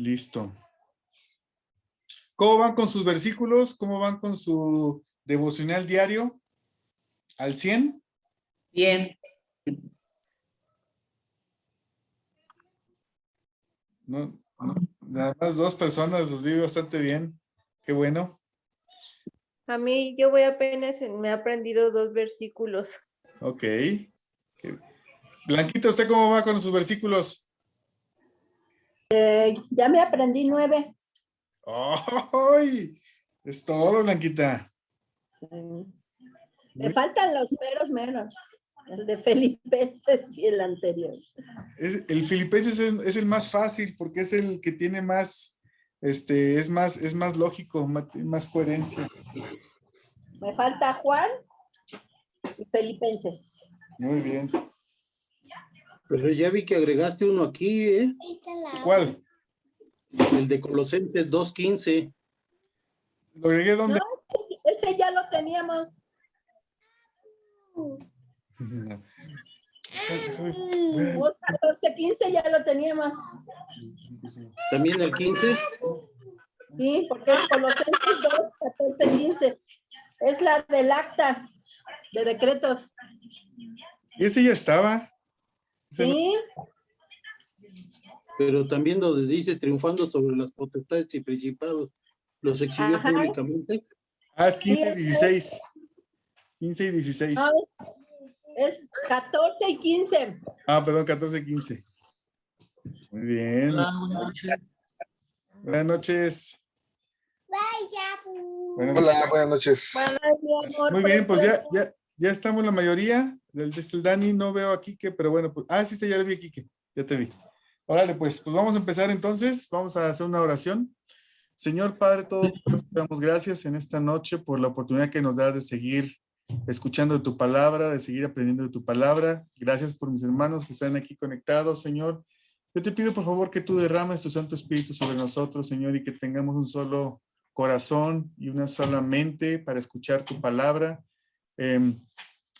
Listo. ¿Cómo van con sus versículos? ¿Cómo van con su devocional diario? ¿Al 100? Bien. No, nada más 2 personas, los vi bastante bien. Qué bueno. A mí yo voy apenas, me he aprendido 2 versículos. Ok. Blanquita, ¿usted cómo va con sus versículos? Ya me aprendí 9. ¡Ay! Es todo, Blanquita. Me faltan los menos. El de Filipenses y el anterior. El Filipenses es el más fácil porque es el que tiene más, es más lógico, más coherencia. Me falta Juan y Filipenses. Muy bien. Pero ya vi que agregaste uno aquí, ¿eh? ¿Cuál? El de Colosenses 2:15. ¿Lo agregué dónde? No, ese ya lo teníamos. Vos 14:15 ya lo teníamos. También el 15. Sí, porque es Colosenses 2:14-15. Es la del acta de decretos. Ese ya estaba. Ese no- Sí, Pero también donde dice triunfando sobre las potestades y principados, los exhibió Ajá. públicamente. es 15 y Sí, 16. 15 y 16. no, es 14 y 15. Perdón, 14 y 15. Muy bien. Hola, buenas noches. Buenas noches. Buenas noches. Hola, buenas noches. Mi amor, Muy bien, pues precioso. ya estamos la mayoría. Desde el Dani no veo a Quique, pero bueno, pues, sí, ya le vi a Quique, ya te vi. Órale, pues vamos a empezar entonces, vamos a hacer una oración. Señor Padre Todopoderoso, te damos gracias en esta noche por la oportunidad que nos das de seguir escuchando de tu palabra, de seguir aprendiendo de tu palabra. Gracias por mis hermanos que están aquí conectados, Señor. Yo te pido por favor que tú derrames tu Santo Espíritu sobre nosotros, Señor, y que tengamos un solo corazón y una sola mente para escuchar tu palabra.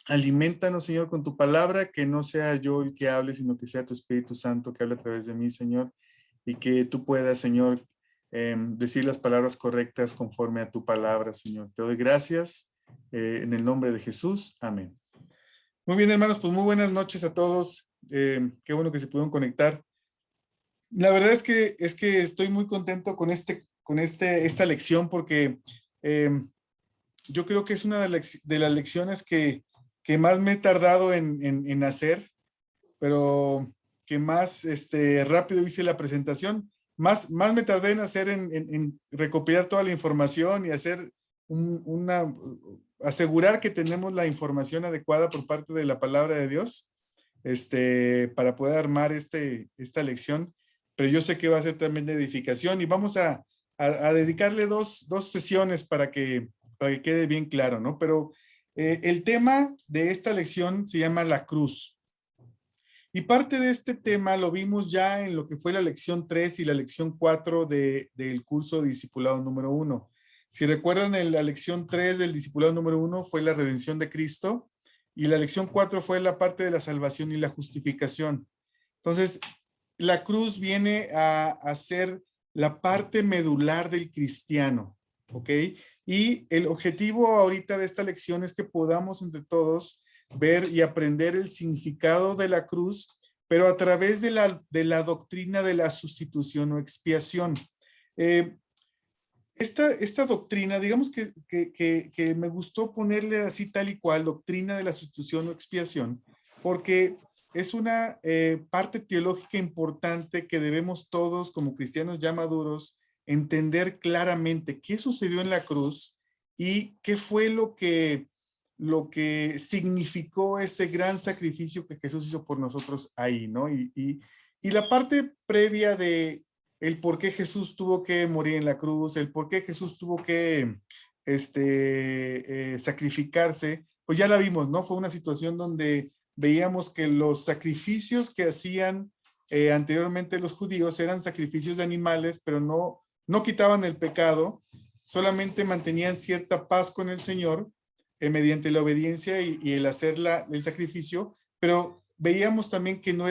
Aliméntanos, Señor, con tu palabra, que no sea yo el que hable, sino que sea tu Espíritu Santo que hable a través de mí, Señor, y que tú puedas, Señor, decir las palabras correctas conforme a tu palabra, Señor. Te doy gracias en el nombre de Jesús. Amén. Muy bien, hermanos, pues muy buenas noches a todos. Qué bueno que se pudieron conectar. La verdad es que estoy muy contento con esta lección porque yo creo que es una de las lecciones que más me he tardado en hacer, pero que más rápido hice la presentación. Más me tardé en hacer, en recopilar toda la información y hacer asegurar que tenemos la información adecuada por parte de la palabra de Dios, para poder armar esta lección. Pero yo sé que va a ser también de edificación y vamos a dedicarle dos sesiones para que quede bien claro, ¿no? Pero el tema de esta lección se llama la cruz. Y parte de este tema lo vimos ya en lo que fue la lección 3 y la lección 4 del curso de discipulado número 1. Si recuerdan, la lección 3 del discipulado número 1 fue la redención de Cristo y la lección 4 fue la parte de la salvación y la justificación. Entonces, la cruz viene a ser la parte medular del cristiano, ¿ok? Y el objetivo ahorita de esta lección es que podamos entre todos ver y aprender el significado de la cruz, pero a través de la doctrina de la sustitución o expiación. Esta doctrina, digamos que me gustó ponerle así tal y cual, doctrina de la sustitución o expiación, porque es una parte teológica importante que debemos todos como cristianos ya maduros entender claramente qué sucedió en la cruz y qué fue lo que significó ese gran sacrificio que Jesús hizo por nosotros ahí, ¿no? Y la parte previa de el por qué Jesús tuvo que morir en la cruz, el por qué Jesús tuvo que sacrificarse, pues ya la vimos, ¿no? Fue una situación donde veíamos que los sacrificios que hacían anteriormente los judíos eran sacrificios de animales, pero no quitaban el pecado, solamente mantenían cierta paz con el Señor mediante la obediencia y el hacer el sacrificio, pero veíamos también que no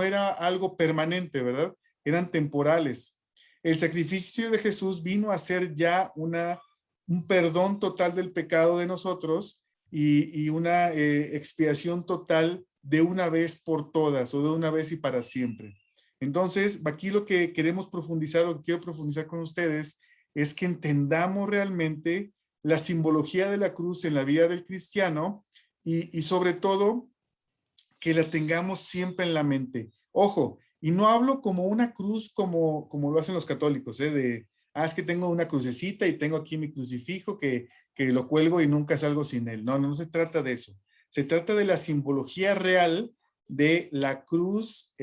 era algo permanente, ¿verdad? Eran temporales. el sacrificio de Jesús vino a ser ya un perdón total del pecado de nosotros y una expiación total de una vez por todas o de una vez y para siempre. Entonces, aquí lo que queremos profundizar, lo que quiero profundizar con ustedes, es que entendamos realmente la simbología de la cruz en la vida del cristiano y sobre todo que la tengamos siempre en la mente. Ojo, y no hablo como una cruz como lo hacen los católicos, es que tengo una crucecita y tengo aquí mi crucifijo que lo cuelgo y nunca salgo sin él. No, no se trata de eso. Se trata de la simbología real de la cruz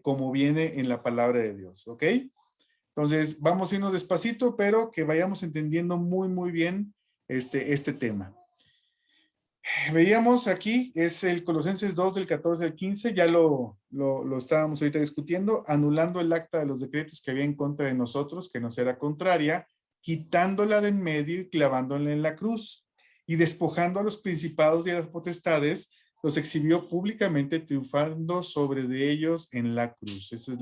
como viene en la palabra de Dios, ¿ok? Entonces, vamos a irnos despacito, pero que vayamos entendiendo muy, muy bien este tema. Veíamos aquí, es el Colosenses 2 del 14 al 15, ya lo estábamos ahorita discutiendo, anulando el acta de los decretos que había en contra de nosotros, que nos era contraria, quitándola de en medio y clavándola en la cruz, y despojando a los principados y a las potestades, los exhibió públicamente, triunfando sobre de ellos en la cruz. Ese es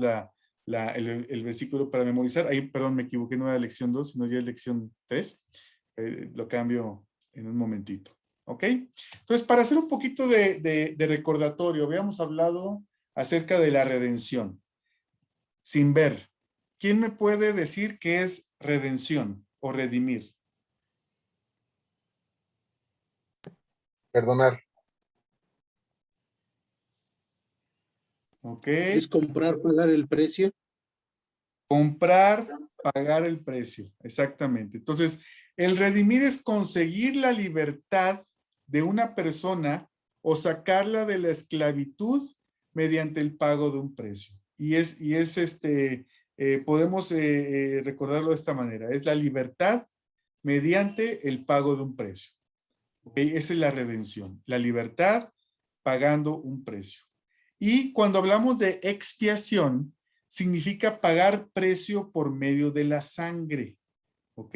el versículo para memorizar. Ahí, perdón, me equivoqué, no era lección 2, sino ya es lección 3. Lo cambio en un momentito. ¿Ok? Entonces, para hacer un poquito de recordatorio, habíamos hablado acerca de la redención. Sin ver, ¿quién me puede decir qué es redención o redimir? Perdonar. ¿Ok? Es comprar, pagar el precio. Comprar, pagar el precio. Exactamente. Entonces, el redimir es conseguir la libertad de una persona o sacarla de la esclavitud mediante el pago de un precio. Podemos recordarlo de esta manera. Es la libertad mediante el pago de un precio. ¿Okay? Esa es la redención. La libertad pagando un precio. Y cuando hablamos de expiación, significa pagar precio por medio de la sangre. ¿Ok?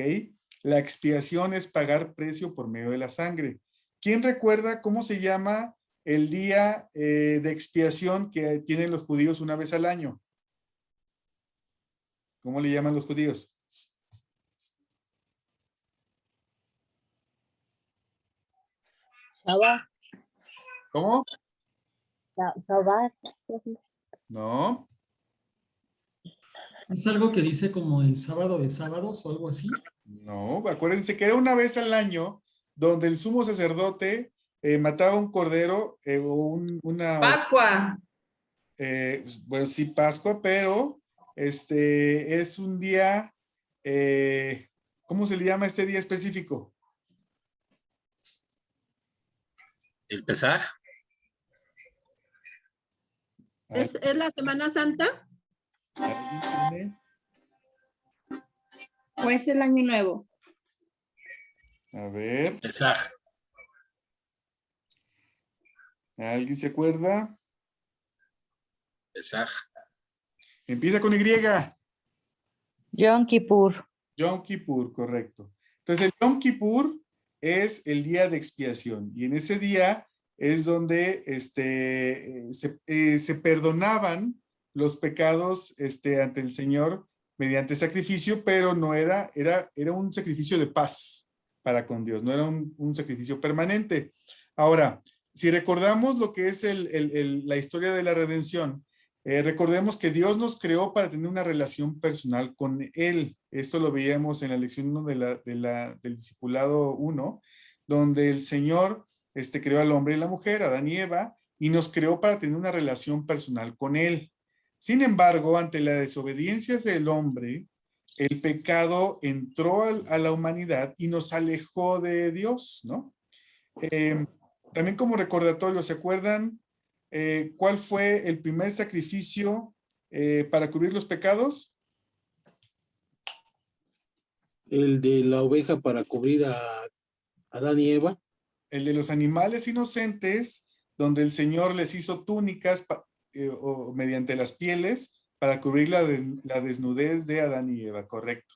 La expiación es pagar precio por medio de la sangre. ¿Quién recuerda cómo se llama el día de expiación que tienen los judíos una vez al año? ¿Cómo le llaman los judíos? Shabbat. ¿Cómo? Shabbat. No. ¿Es algo que dice como el sábado de sábados o algo así? No, acuérdense que era una vez al año donde el sumo sacerdote mataba un cordero o una... Pascua. Bueno, sí, Pascua, pero es un día, ¿cómo se le llama este día específico? El Pesaj. ¿Es la Semana Santa? ¿Alguien tiene? ¿O es el año nuevo? A ver, Pesaj. ¿alguien se acuerda? Pesaj. Empieza con Y. Yom Kippur. Yom Kippur, correcto. Entonces, el Yom Kippur es el día de expiación y en ese día es donde se perdonaban los pecados ante el Señor mediante sacrificio, pero no era un sacrificio de paz para con Dios, no era un sacrificio permanente. Ahora, si recordamos lo que es la historia de la redención, recordemos que Dios nos creó para tener una relación personal con Él. Esto lo veíamos en la lección 1 del discipulado 1, donde el Señor creó al hombre y la mujer, Adán y Eva, y nos creó para tener una relación personal con Él. Sin embargo, ante la desobediencia del hombre, el pecado entró a la humanidad y nos alejó de Dios, ¿no? También como recordatorio, ¿se acuerdan cuál fue el primer sacrificio para cubrir los pecados? El de la oveja para cubrir a Adán y Eva. El de los animales inocentes, donde el Señor les hizo túnicas o mediante las pieles para cubrir la desnudez de Adán y Eva, correcto.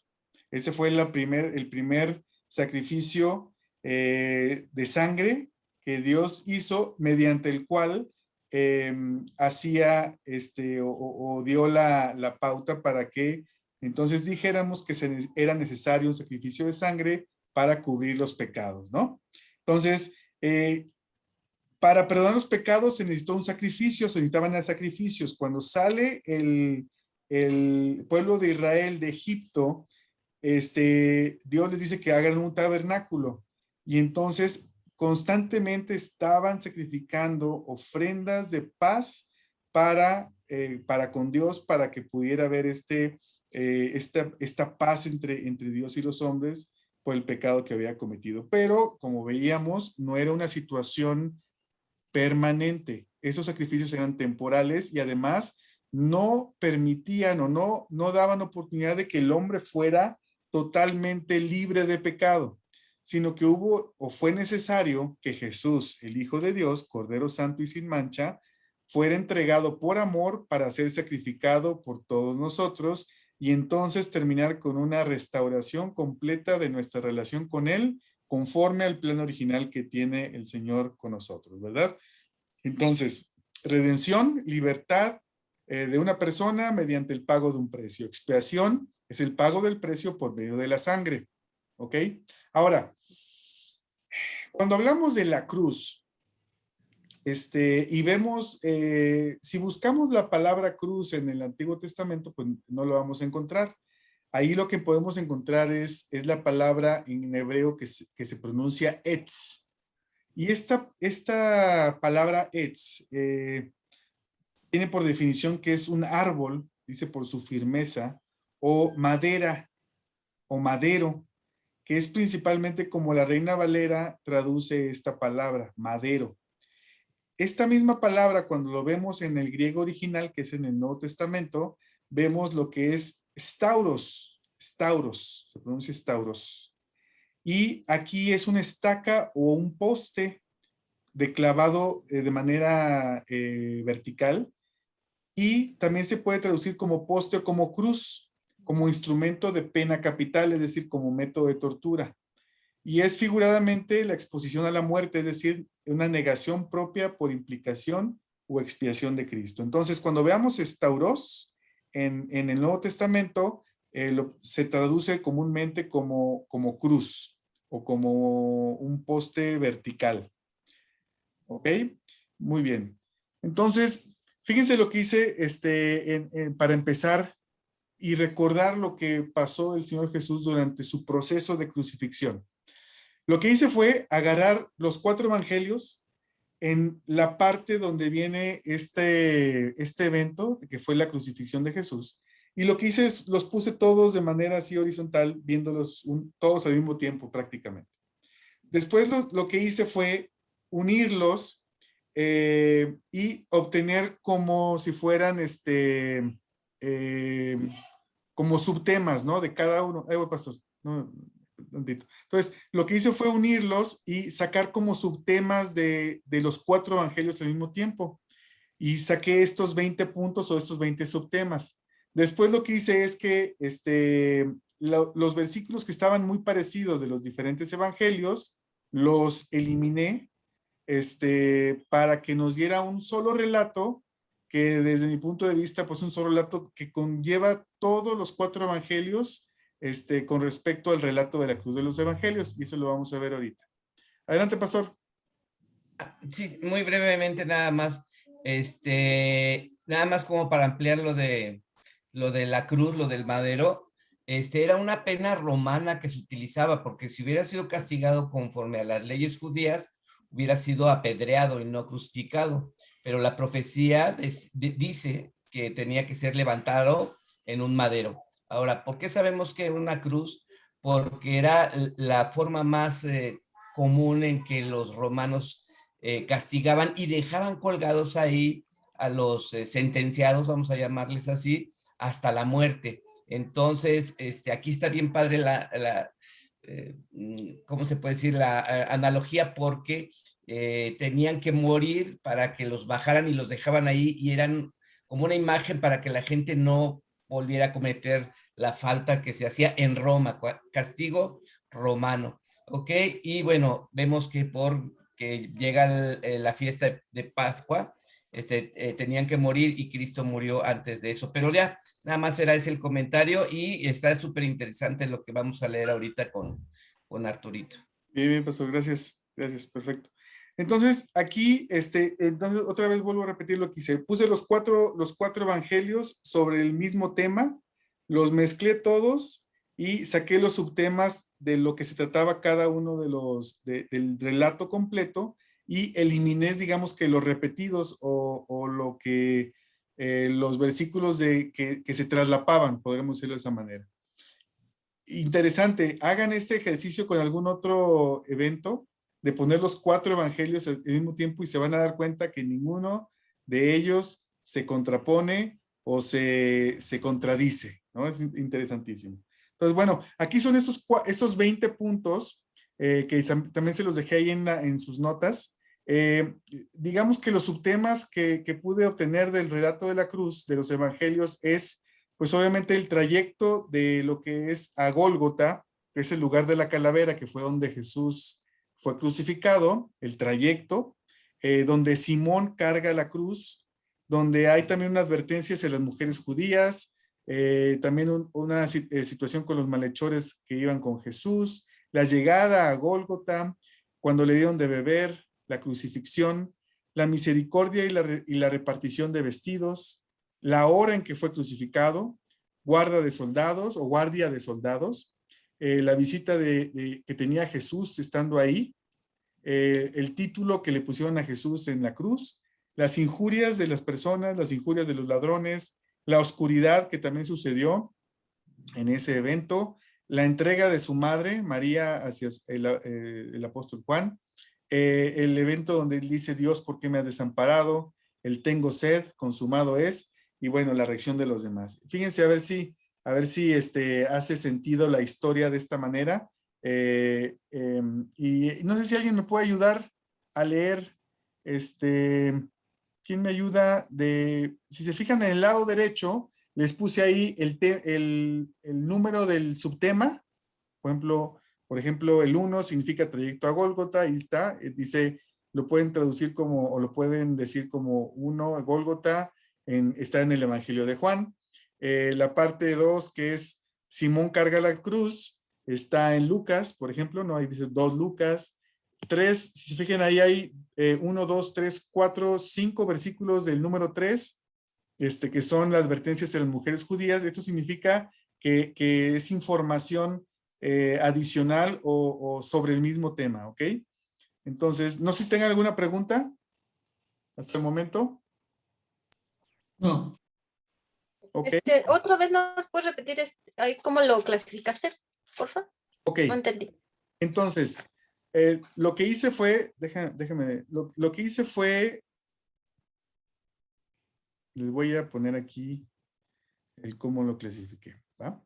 Ese fue el primer sacrificio de sangre que Dios hizo, mediante el cual hacía o dio la pauta para que Entonces dijéramos que era necesario un sacrificio de sangre para cubrir los pecados, ¿no? Entonces, para perdonar los pecados se necesitó un sacrificio, se necesitaban sacrificios. Cuando sale el pueblo de Israel de Egipto, Dios les dice que hagan un tabernáculo. Y entonces constantemente estaban sacrificando ofrendas de paz para con Dios, para que pudiera haber esta paz entre Dios y los hombres por el pecado que había cometido. Pero, como veíamos, no era una situación permanente. Esos sacrificios eran temporales y además no permitían o no daban oportunidad de que el hombre fuera totalmente libre de pecado, sino que hubo o fue necesario que Jesús, el Hijo de Dios, Cordero Santo y sin mancha, fuera entregado por amor para ser sacrificado por todos nosotros y entonces terminar con una restauración completa de nuestra relación con Él, conforme al plan original que tiene el Señor con nosotros, ¿verdad? Entonces, redención, libertad de una persona mediante el pago de un precio. Expiación es el pago del precio por medio de la sangre, ¿ok? Ahora, cuando hablamos de la cruz, y vemos, si buscamos la palabra cruz en el Antiguo Testamento, pues no lo vamos a encontrar. Ahí lo que podemos encontrar es la palabra en hebreo que se pronuncia etz. Y esta palabra etz tiene por definición que es un árbol, dice por su firmeza, o madera, o madero, que es principalmente como la Reina Valera traduce esta palabra, madero. Esta misma palabra, cuando lo vemos en el griego original, que es en el Nuevo Testamento, vemos lo que es stauros, se pronuncia stauros. Y aquí es una estaca o un poste de clavado de manera vertical, y también se puede traducir como poste o como cruz, como instrumento de pena capital, es decir, como método de tortura. Y es figuradamente la exposición a la muerte, es decir, una negación propia por implicación o expiación de Cristo. Entonces, cuando veamos estauros en el Nuevo Testamento, se traduce comúnmente como cruz o como un poste vertical. ¿Ok? Muy bien. Entonces, fíjense lo que hice para empezar y recordar lo que pasó el Señor Jesús durante su proceso de crucifixión. Lo que hice fue agarrar los 4 evangelios en la parte donde viene este evento, que fue la crucifixión de Jesús, y lo que hice es los puse todos de manera así horizontal, viéndolos todos al mismo tiempo prácticamente. Después lo que hice fue unirlos y obtener como si fueran como subtemas, ¿no? De cada uno. Ay, pastor, no, entonces, lo que hice fue unirlos y sacar como subtemas de los 4 evangelios al mismo tiempo. Y saqué estos 20 puntos o estos 20 subtemas. Después lo que hice es que los versículos que estaban muy parecidos de los diferentes evangelios, los eliminé para que nos diera un solo relato que desde mi punto de vista, pues un solo relato que conlleva todos los 4 evangelios con respecto al relato de la cruz de los evangelios, y eso lo vamos a ver ahorita. Adelante, pastor. Sí, muy brevemente nada más, nada más como para ampliar lo de la cruz, lo del madero, era una pena romana que se utilizaba, porque si hubiera sido castigado conforme a las leyes judías, hubiera sido apedreado y no crucificado, pero la profecía dice que tenía que ser levantado en un madero. Ahora, ¿por qué sabemos que era una cruz? Porque era la forma más común en que los romanos castigaban y dejaban colgados ahí a los sentenciados, vamos a llamarles así, hasta la muerte. Entonces, aquí está bien padre ¿cómo se puede decir? La analogía, porque tenían que morir para que los bajaran y los dejaban ahí, y eran como una imagen para que la gente no volviera a cometer la falta que se hacía en Roma, castigo romano, ¿ok? Y bueno, vemos que porque llega la fiesta de Pascua, tenían que morir y Cristo murió antes de eso. Pero ya, nada más era ese el comentario y está súper interesante lo que vamos a leer ahorita con Arturito. Bien, bien, pastor, gracias, gracias, perfecto. Entonces, aquí, entonces, otra vez vuelvo a repetir lo que hice. Puse los cuatro evangelios sobre el mismo tema, los mezclé todos y saqué los subtemas de lo que se trataba cada uno del relato completo y eliminé, digamos que los repetidos o lo que, los versículos que se traslapaban, podremos decirlo de esa manera. Interesante, hagan este ejercicio con algún otro evento de poner los 4 evangelios al mismo tiempo y se van a dar cuenta que ninguno de ellos se contrapone o se contradice, ¿no? Es interesantísimo. Entonces, bueno, aquí son esos 20 puntos que también se los dejé ahí en sus notas. Digamos que los subtemas que pude obtener del relato de la cruz, de los evangelios, es pues obviamente el trayecto de lo que es a Gólgota, que es el lugar de la calavera, que fue donde Jesús fue crucificado, el trayecto, donde Simón carga la cruz, donde hay también una advertencia hacia las mujeres judías, también una situación con los malhechores que iban con Jesús, la llegada a Gólgota, cuando le dieron de beber, la crucifixión, la misericordia y la repartición de vestidos, la hora en que fue crucificado, guardia de soldados, la visita que tenía Jesús estando ahí, el título que le pusieron a Jesús en la cruz, las injurias de las personas, las injurias de los ladrones, la oscuridad que también sucedió en ese evento, la entrega de su madre, María, hacia el apóstol Juan, el evento donde él dice, Dios, ¿por qué me has desamparado? El tengo sed, consumado es, y bueno, la reacción de los demás. Fíjense a ver si hace sentido la historia de esta manera. Y no sé si alguien me puede ayudar a leer, ¿quién me ayuda? Si se fijan en el lado derecho, les puse ahí el número del subtema. Por ejemplo, el 1 significa trayecto a Gólgota, ahí está, dice, lo pueden traducir como, o lo pueden decir como 1, Gólgota, está en el Evangelio de Juan. La parte 2, que es Simón carga la cruz, está en Lucas, por ejemplo, ¿no? Ahí dice 2 Lucas. 3, si se fijan ahí hay 1, 2, 3, 4, 5 versículos del número 3, que son las advertencias de las mujeres judías. Esto significa que es información adicional o sobre el mismo tema, ¿ok? Entonces, no sé si tengan alguna pregunta hasta el momento. No, Ok, Otra vez nos puedes repetir cómo lo clasificaste, por favor. ok. No entendí. Entonces, lo que hice fue, déjame, lo que hice fue, les voy a poner aquí el cómo lo clasifiqué, ¿va?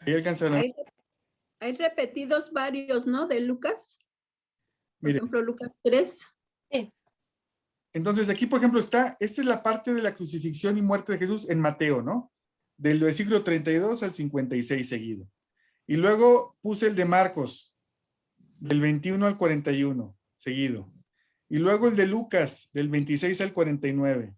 Ahí alcanzan a... Hay repetidos varios, ¿no? De Lucas. Por Mire, ejemplo, Lucas 3. entonces aquí, por ejemplo, esta es la parte de la crucifixión y muerte de Jesús en Mateo, ¿no? Del versículo 32 al 56 seguido. Y luego puse el de Marcos, del 21 al 41 seguido. Y luego el de Lucas, del 26 al 49.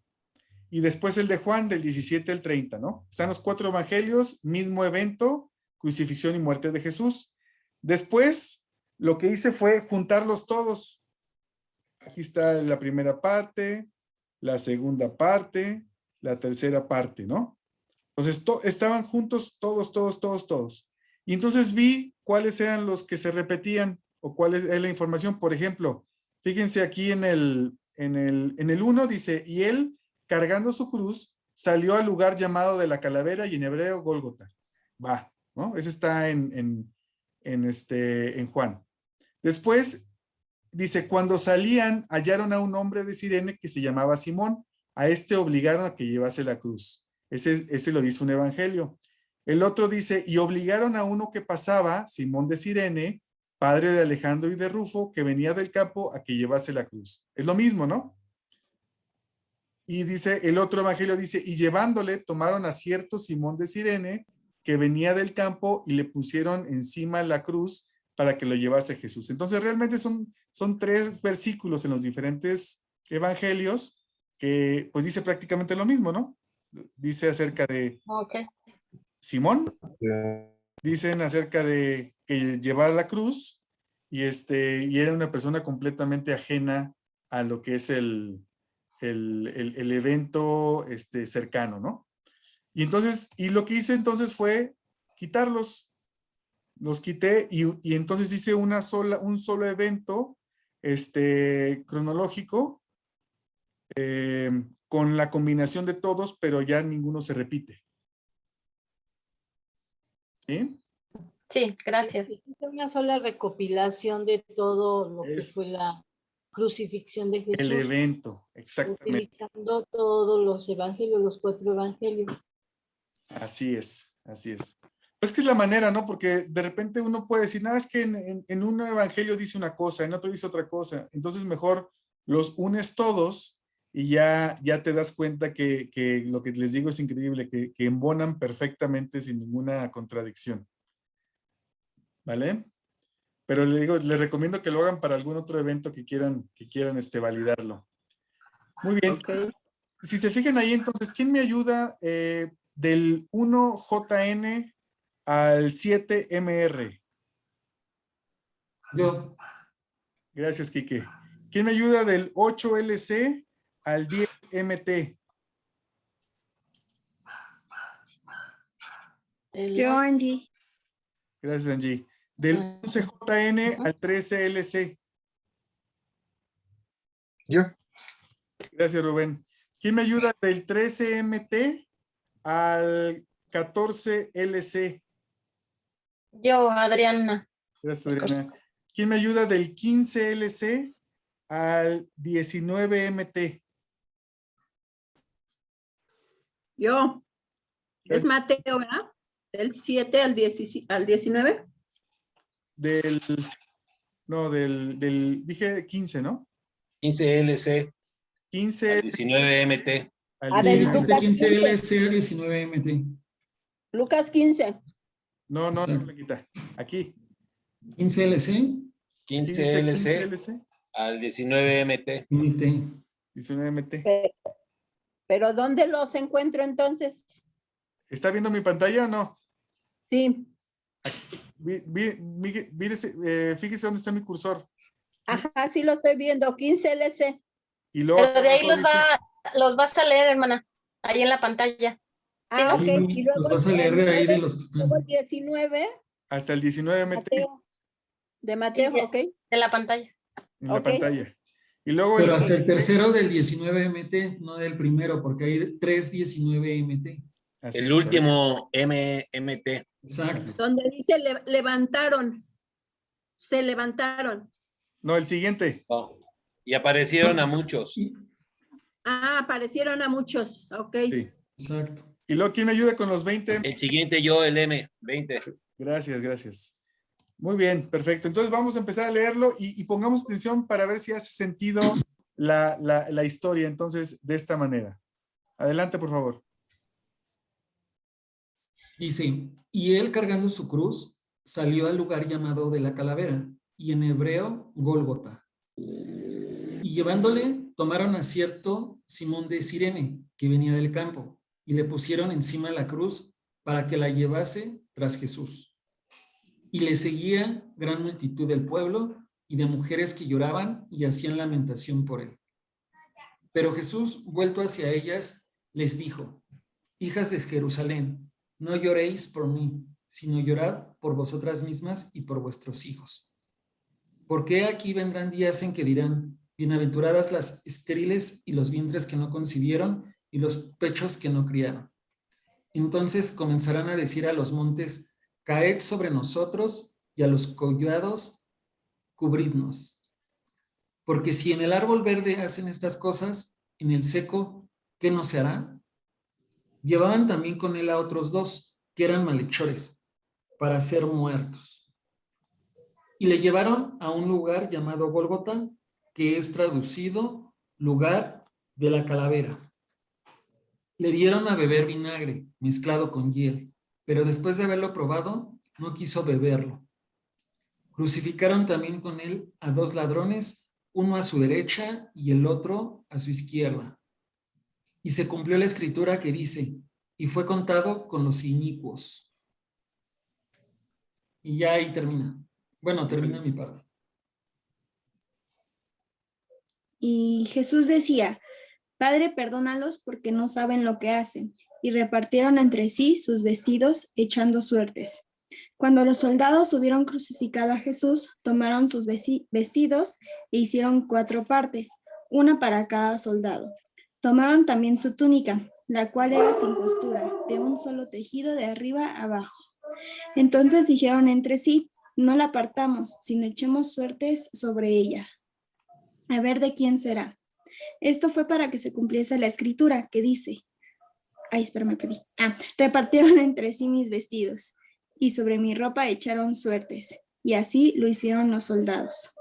Y después el de Juan, del 17 al 30, ¿no? Están los 4 evangelios, mismo evento, crucifixión y muerte de Jesús. Después, lo que hice fue juntarlos todos. Aquí está la primera parte, la segunda parte, la tercera parte, ¿no? Entonces, estaban juntos todos. Y entonces vi cuáles eran los que se repetían o cuál es la información. Por ejemplo, fíjense aquí en el 1 dice, y él, cargando su cruz, salió al lugar llamado de la calavera y en hebreo Gólgota. Va, ¿no? Ese está en Juan. Después dice, cuando salían, hallaron a un hombre de Cirene que se llamaba Simón. A este obligaron a que llevase la cruz. Ese lo dice un evangelio. El otro dice, y obligaron a uno que pasaba, Simón de Cirene, padre de Alejandro y de Rufo, que venía del campo, a que llevase la cruz. Es lo mismo, ¿no? Y dice, el otro evangelio dice, y llevándole, tomaron a cierto Simón de Cirene, que venía del campo y le pusieron encima la cruz para que lo llevase Jesús. Entonces realmente son 3 versículos en los diferentes evangelios que pues dice prácticamente lo mismo, ¿no? Dice acerca de Ok. Simón, dicen acerca de que llevaba la cruz y era una persona completamente ajena a lo que es el evento cercano, ¿no? Y entonces, y lo que hice entonces fue quitarlos. Los quité y entonces hice un solo evento cronológico con la combinación de todos, pero ya ninguno se repite. ¿Sí? Sí, gracias. Existe una sola recopilación de todo lo que Es fue la crucifixión de el Jesús, evento, exactamente. utilizando todos los evangelios, los 4 evangelios. Así es, así es. Pues que es la manera, ¿no? Porque de repente uno puede decir, nada, es que en un evangelio dice una cosa, en otro dice otra cosa. Entonces mejor los unes todos y ya te das cuenta que lo que les digo es increíble, que embonan perfectamente sin ninguna contradicción. ¿Vale? Pero le digo, les recomiendo que lo hagan para algún otro evento que quieran validarlo. Muy bien. Ok. Si se fijan ahí, entonces, ¿quién me ayuda del 1JN al 7MR? Yo. Gracias, Quique. ¿Quién me ayuda del 8LC al 10MT? Yo, Angie. Gracias, Angie. Del 11JN al 13LC. Yo. Gracias, Rubén. ¿Quién me ayuda del 13MT al 14LC? Yo, Adriana. Gracias, Adriana. ¿Quién me ayuda del 15LC al 19MT? Yo. Es Mateo, ¿verdad? Del 7 al 19. Dije 15, ¿no? 15LC 15 al 19MT. al Ah, Sí, del 19. dijiste Lucas 15 15. LC 19 MT. Lucas 15. No, Exacto. le quita. Aquí. 15 LC 15LC 15LC, al 19MT. MT. 19MT. Pero ¿dónde los encuentro entonces? ¿Está viendo mi pantalla o no? Sí. Fíjese dónde está mi cursor. Ajá, sí lo estoy viendo. 15 LC. Y luego Pero de ahí abajo dice, los vas a leer, hermana. Ahí en la pantalla. Ah, ¿no? ok. Sí, Y luego los vas a leer de ahí de los que están. luego el 19, hasta el 19MT Mateo. De Mateo, Sí, ok. De la pantalla. en la Ok. pantalla. Y luego Pero hasta el tercero del 19 MT, no del primero, porque hay 3 19 MT. así El es, último MT. Exacto. Donde dice levantaron. Se levantaron. No, el siguiente. Oh, y aparecieron a muchos. Ah, aparecieron a muchos. Ok. Sí. Exacto. Y luego, ¿quién me ayuda con los 20? El siguiente yo, el M20. Gracias. Muy bien, perfecto. Entonces vamos a empezar a leerlo y pongamos atención para ver si hace sentido la historia. Entonces, de esta manera. Adelante, por favor. Dice, y él cargando su cruz salió al lugar llamado de la calavera, y en hebreo, Gólgota. Y llevándole, tomaron a cierto Simón de Cirene, que venía del campo, y le pusieron encima la cruz para que la llevase tras Jesús. Y le seguía gran multitud del pueblo y de mujeres que lloraban y hacían lamentación por él. Pero Jesús, vuelto hacia ellas, les dijo, hijas de Jerusalén, no lloréis por mí, sino llorad por vosotras mismas y por vuestros hijos. Porque aquí vendrán días en que dirán, bienaventuradas las estériles y los vientres que no concibieron y los pechos que no criaron. Entonces comenzarán a decir a los montes, caed sobre nosotros, y a los collados, cubridnos. Porque si en el árbol verde hacen estas cosas, en el seco, ¿qué no se hará? Llevaban también con él a otros 2, que eran malhechores, para ser muertos. Y le llevaron a un lugar llamado Gólgota, que es traducido lugar de la calavera. Le dieron a beber vinagre mezclado con hiel, pero después de haberlo probado, no quiso beberlo. Crucificaron también con él a 2 ladrones, uno a su derecha y el otro a su izquierda. Y se cumplió la escritura que dice, y fue contado con los inicuos. Y ya ahí termina. Bueno, termina mi parte. Y Jesús decía, Padre, perdónalos porque no saben lo que hacen. Y repartieron entre sí sus vestidos, echando suertes. Cuando los soldados hubieron crucificado a Jesús, tomaron sus vestidos e hicieron 4 partes, una para cada soldado. Tomaron también su túnica, la cual era sin costura, de un solo tejido de arriba a abajo. Entonces dijeron entre sí, no la partamos, sino echemos suertes sobre ella, a ver de quién será. Esto fue para que se cumpliese la escritura que dice, repartieron entre sí mis vestidos, y sobre mi ropa echaron suertes, y así lo hicieron los soldados.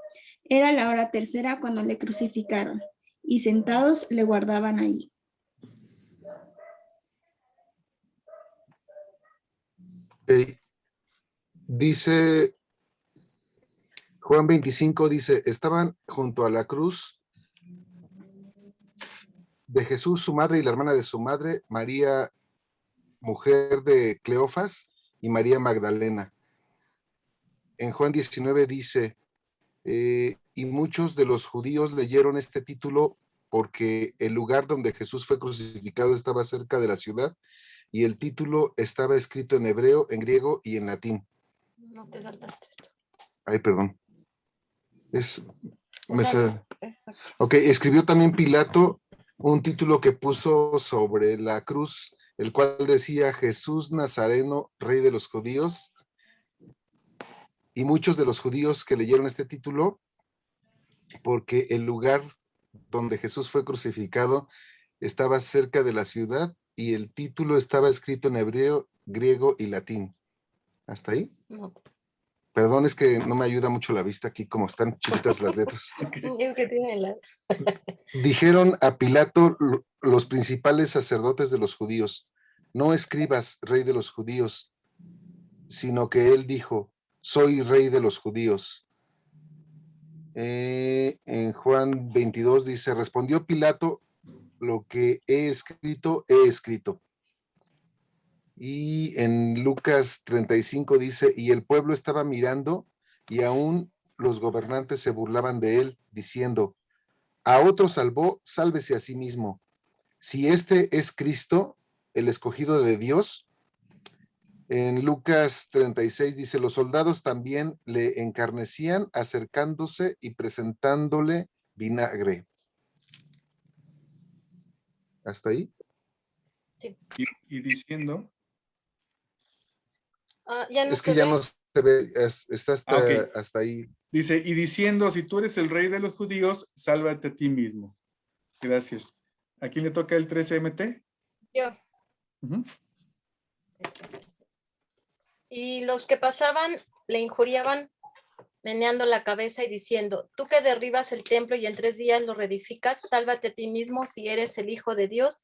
Era la hora tercera cuando le crucificaron, y sentados le guardaban allí. Dice Juan 25, dice, estaban junto a la cruz de Jesús, su madre y la hermana de su madre, María, mujer de Cleofas, y María Magdalena. En Juan 19 dice, y muchos de los judíos leyeron este título porque el lugar donde Jesús fue crucificado estaba cerca de la ciudad y el título estaba escrito en hebreo, en griego y en latín. No te saltaste. Ay, perdón. Ok, escribió también Pilato un título que puso sobre la cruz, el cual decía Jesús Nazareno, Rey de los Judíos. Y muchos de los judíos que leyeron este título, porque el lugar donde Jesús fue crucificado estaba cerca de la ciudad y el título estaba escrito en hebreo, griego y latín. ¿Hasta ahí? No. Perdón, es que no me ayuda mucho la vista aquí, como están chiquitas las letras. Es que tiene la... Dijeron a Pilato los principales sacerdotes de los judíos, no escribas rey de los judíos, sino que él dijo, soy rey de los judíos. En Juan 22 dice, respondió Pilato, lo que he escrito, he escrito. Y en Lucas 35 dice, y el pueblo estaba mirando y aún los gobernantes se burlaban de él, diciendo, a otro salvó, sálvese a sí mismo. Si este es Cristo, el escogido de Dios. En Lucas 36 dice, los soldados también le encarnecían acercándose y presentándole vinagre. ¿Hasta ahí? Sí. Y diciendo, Ya no es que se ya ve. no se ve, está ok. hasta ahí. Dice, y diciendo, si tú eres el rey de los judíos, sálvate a ti mismo. Gracias. ¿A quién le toca el 13MT? Yo. Ujú. Y los que pasaban le injuriaban, meneando la cabeza y diciendo, tú que derribas el templo y en 3 días lo reedificas, sálvate a ti mismo si eres el Hijo de Dios,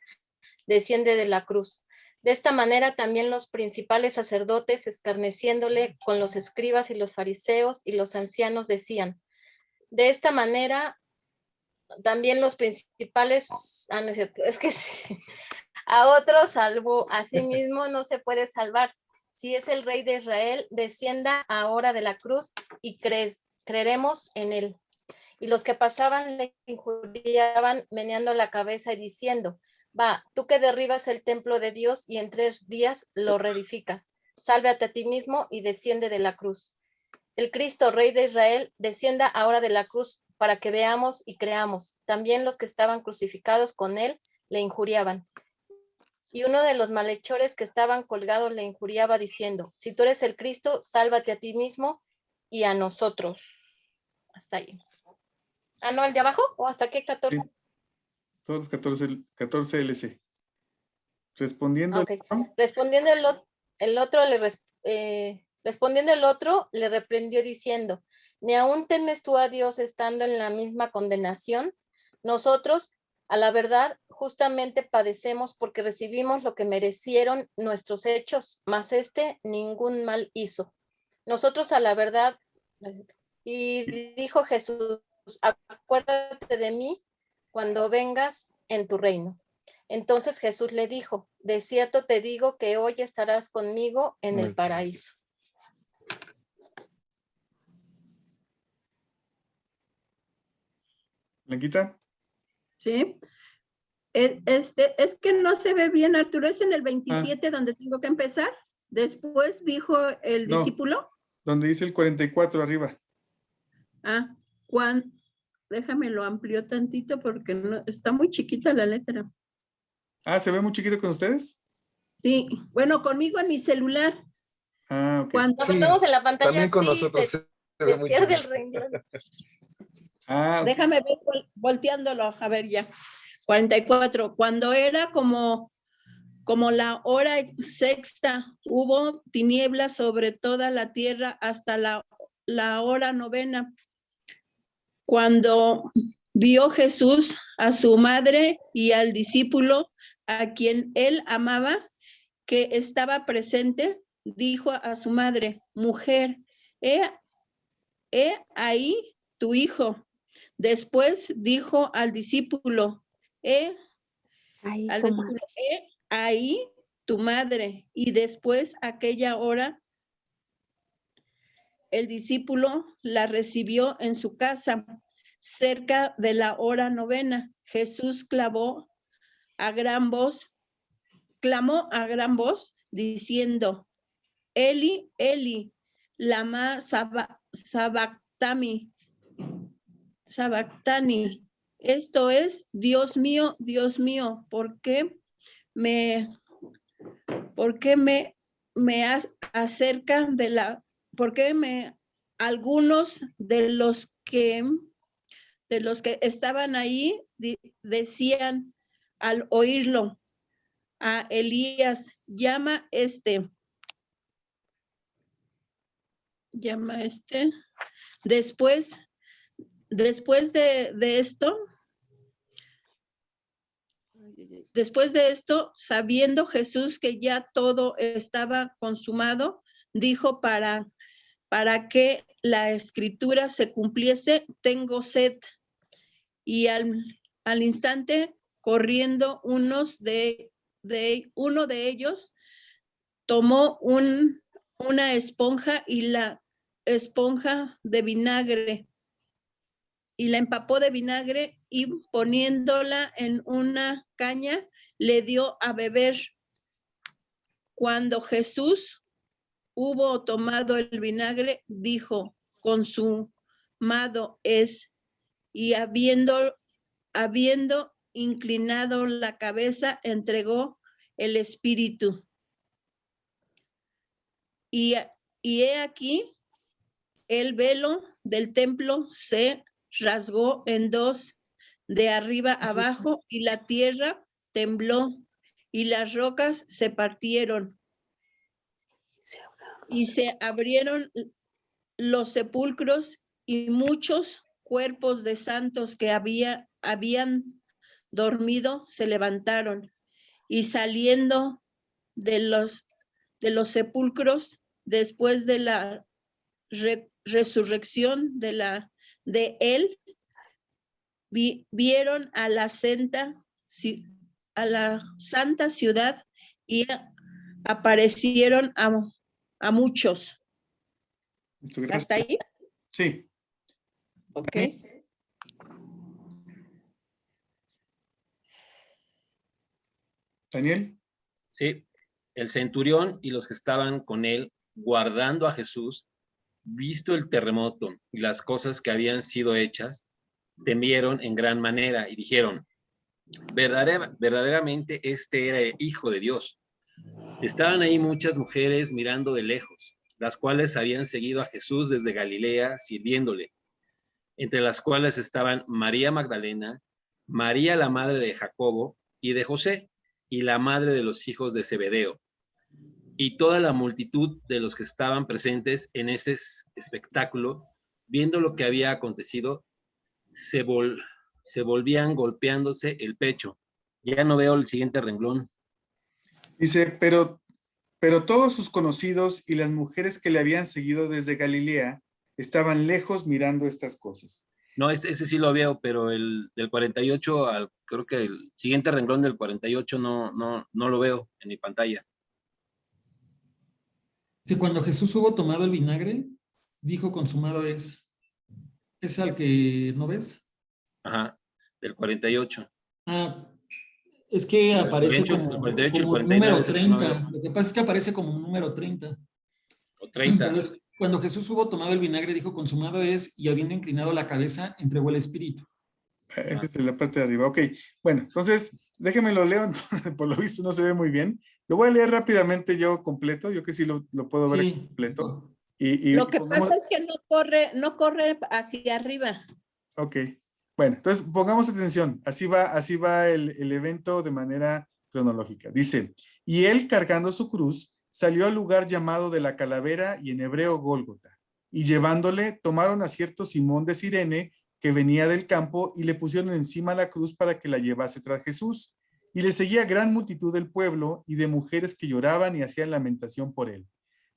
desciende de la cruz. De esta manera también los principales sacerdotes, escarneciéndole con los escribas y los fariseos y los ancianos, decían, de esta manera también los principales, no es cierto, es que sí, a otros salvó, a sí mismo no se puede salvar. Si es el Rey de Israel, descienda ahora de la cruz y creeremos en él. Y los que pasaban le injuriaban, meneando la cabeza y diciendo, va, tú que derribas el templo de Dios y en 3 días lo reedificas, sálvate a ti mismo y desciende de la cruz. El Cristo, Rey de Israel, descienda ahora de la cruz para que veamos y creamos. También los que estaban crucificados con él le injuriaban. Y uno de los malhechores que estaban colgados le injuriaba diciendo, si tú eres el Cristo, sálvate a ti mismo y a nosotros. Hasta ahí. ¿No, el de abajo? ¿O hasta qué 14? Sí. Todos los 14 LC. Respondiendo. Okay. Respondiendo respondiendo el otro, le reprendió diciendo, ¿ni aún temes tú a Dios estando en la misma condenación? Nosotros A la verdad, justamente padecemos porque recibimos lo que merecieron nuestros hechos, mas ningún mal hizo. Nosotros a la verdad, y dijo Jesús, acuérdate de mí cuando vengas en tu reino. Entonces Jesús le dijo, de cierto te digo que hoy estarás conmigo en el paraíso. Blanquita. Sí. Es que no se ve bien, Arturo. ¿Es en el 27 donde tengo que empezar? Después dijo el No, discípulo. donde dice el 44 arriba. Déjame lo amplio tantito porque no, está muy chiquita la letra. ¿Se ve muy chiquito con ustedes? Sí, bueno, conmigo en mi celular. Ok. Cuando estamos en la pantalla, también con nosotros se ve muy pierde el chiquito. renglón. Ok. Déjame ver volteándolo, a ver ya. 44, cuando era como la hora sexta, hubo tinieblas sobre toda la tierra hasta la hora novena. Cuando vio Jesús a su madre y al discípulo a quien él amaba, que estaba presente, dijo a su madre, mujer, he ahí tu hijo. Después dijo al discípulo, ahí tu madre. Y después aquella hora, el discípulo la recibió en su casa, cerca de la hora novena. Jesús clamó a gran voz, diciendo, Eli, Eli, lama sabactani. Esto es, Dios mío, ¿por qué me acerca de la, por qué algunos de los que estaban ahí decían al oírlo a Elías, llama después de esto, sabiendo Jesús que ya todo estaba consumado, dijo para que la escritura se cumpliese, tengo sed. Y al instante, corriendo uno de ellos, tomó una esponja y la esponja de vinagre, y la empapó de vinagre y poniéndola en una caña, le dio a beber. Cuando Jesús hubo tomado el vinagre, dijo, consumado es, y habiendo inclinado la cabeza, entregó el espíritu. Y he aquí, el velo del templo se rasgó en dos, de arriba abajo, y la tierra tembló, y las rocas se partieron, y se abrieron los sepulcros, y muchos cuerpos de santos que habían dormido se levantaron, y saliendo de los sepulcros después de la resurrección de él, vieron a la santa ciudad y aparecieron a muchos. ¿Hasta ahí? Sí. Ok. Daniel. Sí. El centurión y los que estaban con él, guardando a Jesús, visto el terremoto y las cosas que habían sido hechas, temieron en gran manera y dijeron, verdaderamente este era el Hijo de Dios. Estaban ahí muchas mujeres mirando de lejos, las cuales habían seguido a Jesús desde Galilea sirviéndole, entre las cuales estaban María Magdalena, María la madre de Jacobo y de José, y la madre de los hijos de Zebedeo, y toda la multitud de los que estaban presentes en ese espectáculo, viendo lo que había acontecido, se se volvían golpeándose el pecho. Ya no veo el siguiente renglón. Dice, pero todos sus conocidos y las mujeres que le habían seguido desde Galilea estaban lejos mirando estas cosas. No, ese sí lo veo, pero el del 48, creo que el siguiente renglón del 48 no lo veo en mi pantalla. Si cuando Jesús hubo tomado el vinagre, dijo, consumado es. ¿Es al que no ves? Ajá, del 48. Ah, es que El aparece 48, como, el 48 y el como 49 número es el que no 30. veo. Lo que pasa es que aparece como un número 30. O 30. Entonces, cuando Jesús hubo tomado el vinagre, dijo, consumado es, y habiendo inclinado la cabeza, entregó el espíritu. Esta es la parte de arriba. Ok, bueno, entonces déjenme lo leo. Por lo visto no se ve muy bien. Lo voy a leer rápidamente yo completo. Yo que sí lo puedo ver Sí. completo. Lo que pasa es que no corre hacia arriba. Ok, bueno, entonces pongamos atención. Así va el evento de manera cronológica. Dice, y él cargando su cruz salió al lugar llamado de la calavera y en hebreo Gólgota. Y llevándole, tomaron a cierto Simón de Cirene que venía del campo y le pusieron encima la cruz para que la llevase tras Jesús. Y le seguía gran multitud del pueblo y de mujeres que lloraban y hacían lamentación por él.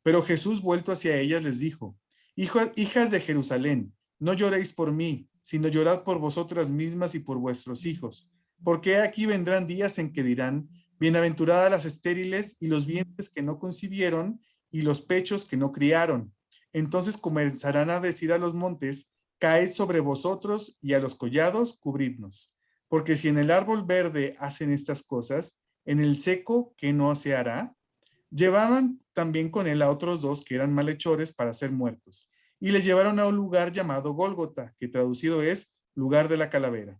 Pero Jesús, vuelto hacia ellas, les dijo, hijas de Jerusalén, no lloréis por mí, sino llorad por vosotras mismas y por vuestros hijos. Porque aquí vendrán días en que dirán, bienaventuradas las estériles y los vientres que no concibieron y los pechos que no criaron. Entonces comenzarán a decir a los montes, caed sobre vosotros, y a los collados, cubridnos. Porque si en el árbol verde hacen estas cosas, en el seco, ¿qué no se hará? Llevaban también con él a otros dos que eran malhechores para ser muertos, y le llevaron a un lugar llamado Gólgota, que traducido es lugar de la calavera.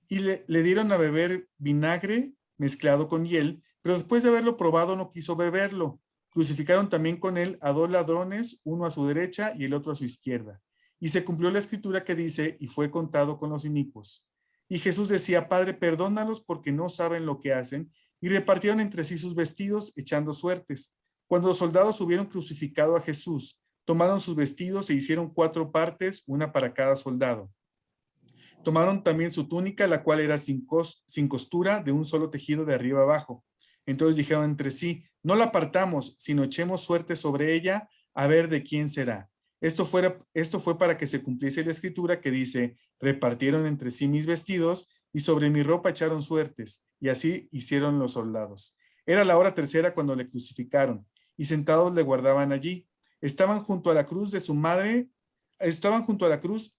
Y le dieron a beber vinagre mezclado con hiel, pero después de haberlo probado no quiso beberlo. Crucificaron también con él a dos ladrones, uno a su derecha y el otro a su izquierda. Y se cumplió la escritura que dice, y fue contado con los inicuos. Y Jesús decía, Padre, perdónalos porque no saben lo que hacen, y repartieron entre sí sus vestidos, echando suertes. Cuando los soldados hubieron crucificado a Jesús, tomaron sus vestidos e hicieron 4 partes, una para cada soldado. Tomaron también su túnica, la cual era sin costura, de un solo tejido de arriba abajo. Entonces dijeron entre sí, no la partamos, sino echemos suerte sobre ella, a ver de quién será. Esto fue para que se cumpliese la escritura que dice, repartieron entre sí mis vestidos, y sobre mi ropa echaron suertes, y así hicieron los soldados. Era la hora tercera cuando le crucificaron, y sentados le guardaban allí. Estaban junto a la cruz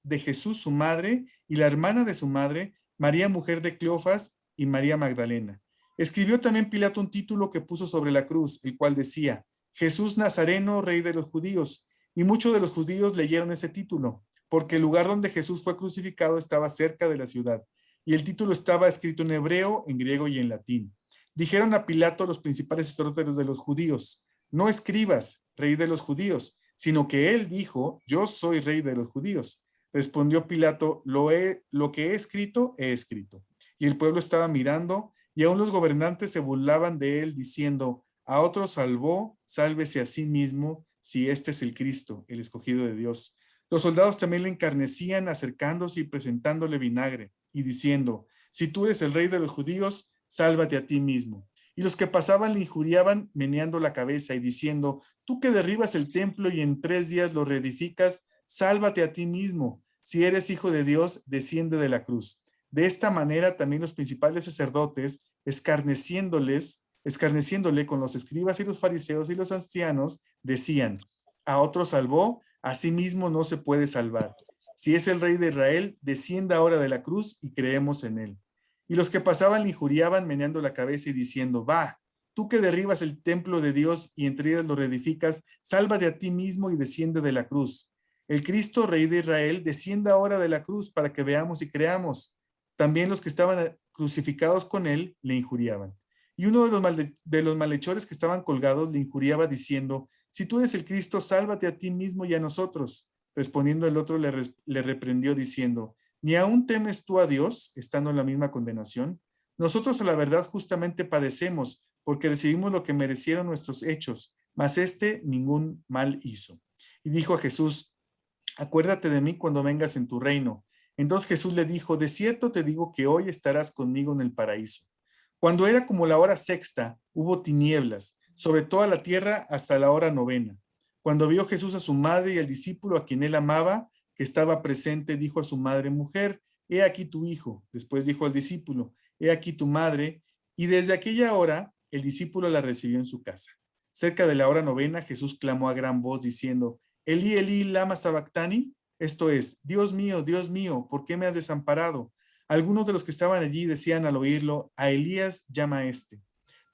de Jesús su madre, y la hermana de su madre, María mujer de Cleofas, y María Magdalena. Escribió también Pilato un título que puso sobre la cruz, el cual decía, Jesús Nazareno, rey de los judíos. Y muchos de los judíos leyeron ese título, porque el lugar donde Jesús fue crucificado estaba cerca de la ciudad, y el título estaba escrito en hebreo, en griego y en latín. Dijeron a Pilato los principales sacerdotes de los judíos, no escribas, rey de los judíos, sino que él dijo, yo soy rey de los judíos. Respondió Pilato, lo que he escrito, he escrito. Y el pueblo estaba mirando, y aún los gobernantes se burlaban de él, diciendo, a otro salvó, sálvese a sí mismo, si este es el Cristo, el escogido de Dios. Los soldados también le encarnecían, acercándose y presentándole vinagre, y diciendo, si tú eres el rey de los judíos, sálvate a ti mismo. Y los que pasaban le injuriaban, meneando la cabeza y diciendo, tú que derribas el templo y en 3 días lo reedificas, sálvate a ti mismo. Si eres hijo de Dios, desciende de la cruz. De esta manera también los principales sacerdotes, escarneciéndole con los escribas y los fariseos y los ancianos, decían, a otro salvó, a sí mismo no se puede salvar. Si es el rey de Israel, descienda ahora de la cruz y creemos en él. Y los que pasaban le injuriaban, meneando la cabeza y diciendo, va, tú que derribas el templo de Dios y entre ellas lo reedificas, sálvate a ti mismo y desciende de la cruz. El Cristo, rey de Israel, descienda ahora de la cruz para que veamos y creamos. También los que estaban crucificados con él le injuriaban. Y uno de los malhechores que estaban colgados le injuriaba diciendo, si tú eres el Cristo, sálvate a ti mismo y a nosotros. Respondiendo el otro le reprendió diciendo, ¿ni aún temes tú a Dios, estando en la misma condenación? Nosotros a la verdad justamente padecemos, porque recibimos lo que merecieron nuestros hechos, mas ningún mal hizo. Y dijo a Jesús, acuérdate de mí cuando vengas en tu reino. Entonces Jesús le dijo, de cierto te digo que hoy estarás conmigo en el paraíso. Cuando era como la hora sexta, hubo tinieblas sobre toda la tierra hasta la hora novena. Cuando vio Jesús a su madre y al discípulo a quien él amaba, que estaba presente, dijo a su madre, mujer, he aquí tu hijo. Después dijo al discípulo, he aquí tu madre. Y desde aquella hora, el discípulo la recibió en su casa. Cerca de la hora novena, Jesús clamó a gran voz diciendo, Elí, Elí, lama sabactani. Esto es, Dios mío, ¿por qué me has desamparado? Algunos de los que estaban allí decían al oírlo, a Elías llama a este.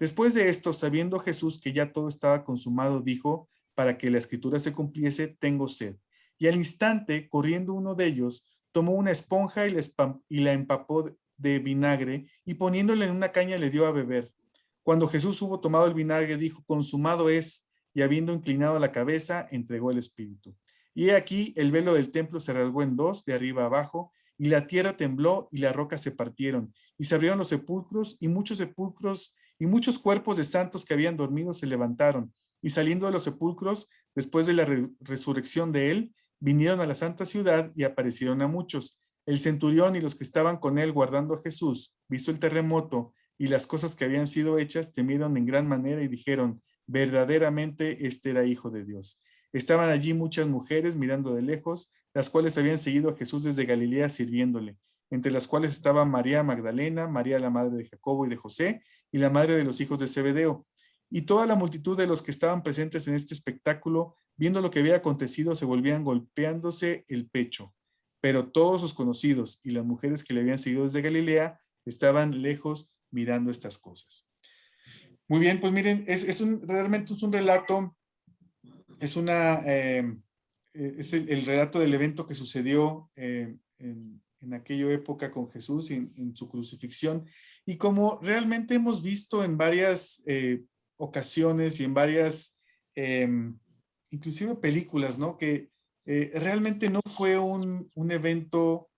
Después de esto, sabiendo Jesús que ya todo estaba consumado, dijo, para que la escritura se cumpliese, tengo sed. Y al instante, corriendo uno de ellos, tomó una esponja y la empapó de vinagre y poniéndola en una caña le dio a beber. Cuando Jesús hubo tomado el vinagre, dijo, consumado es, y habiendo inclinado la cabeza, entregó el espíritu. Y he aquí, el velo del templo se rasgó en dos, de arriba a abajo, y la tierra tembló y las rocas se partieron, y se abrieron los sepulcros, y muchos cuerpos de santos que habían dormido se levantaron, y saliendo de los sepulcros, después de la resurrección de él, vinieron a la santa ciudad y aparecieron a muchos. El centurión y los que estaban con él guardando a Jesús, visto el terremoto y las cosas que habían sido hechas, temieron en gran manera y dijeron, verdaderamente este era hijo de Dios. Estaban allí muchas mujeres mirando de lejos, las cuales habían seguido a Jesús desde Galilea sirviéndole, entre las cuales estaba María Magdalena, María la madre de Jacobo y de José, y la madre de los hijos de Zebedeo. Y toda la multitud de los que estaban presentes en este espectáculo, viendo lo que había acontecido, se volvían golpeándose el pecho. Pero todos sus conocidos y las mujeres que le habían seguido desde Galilea estaban lejos mirando estas cosas. Muy bien, pues miren, realmente es un relato, es el relato del evento que sucedió en aquella época con Jesús en su crucifixión. Y como realmente hemos visto en varias ocasiones y en varias, inclusive películas, ¿no? Que realmente no fue un evento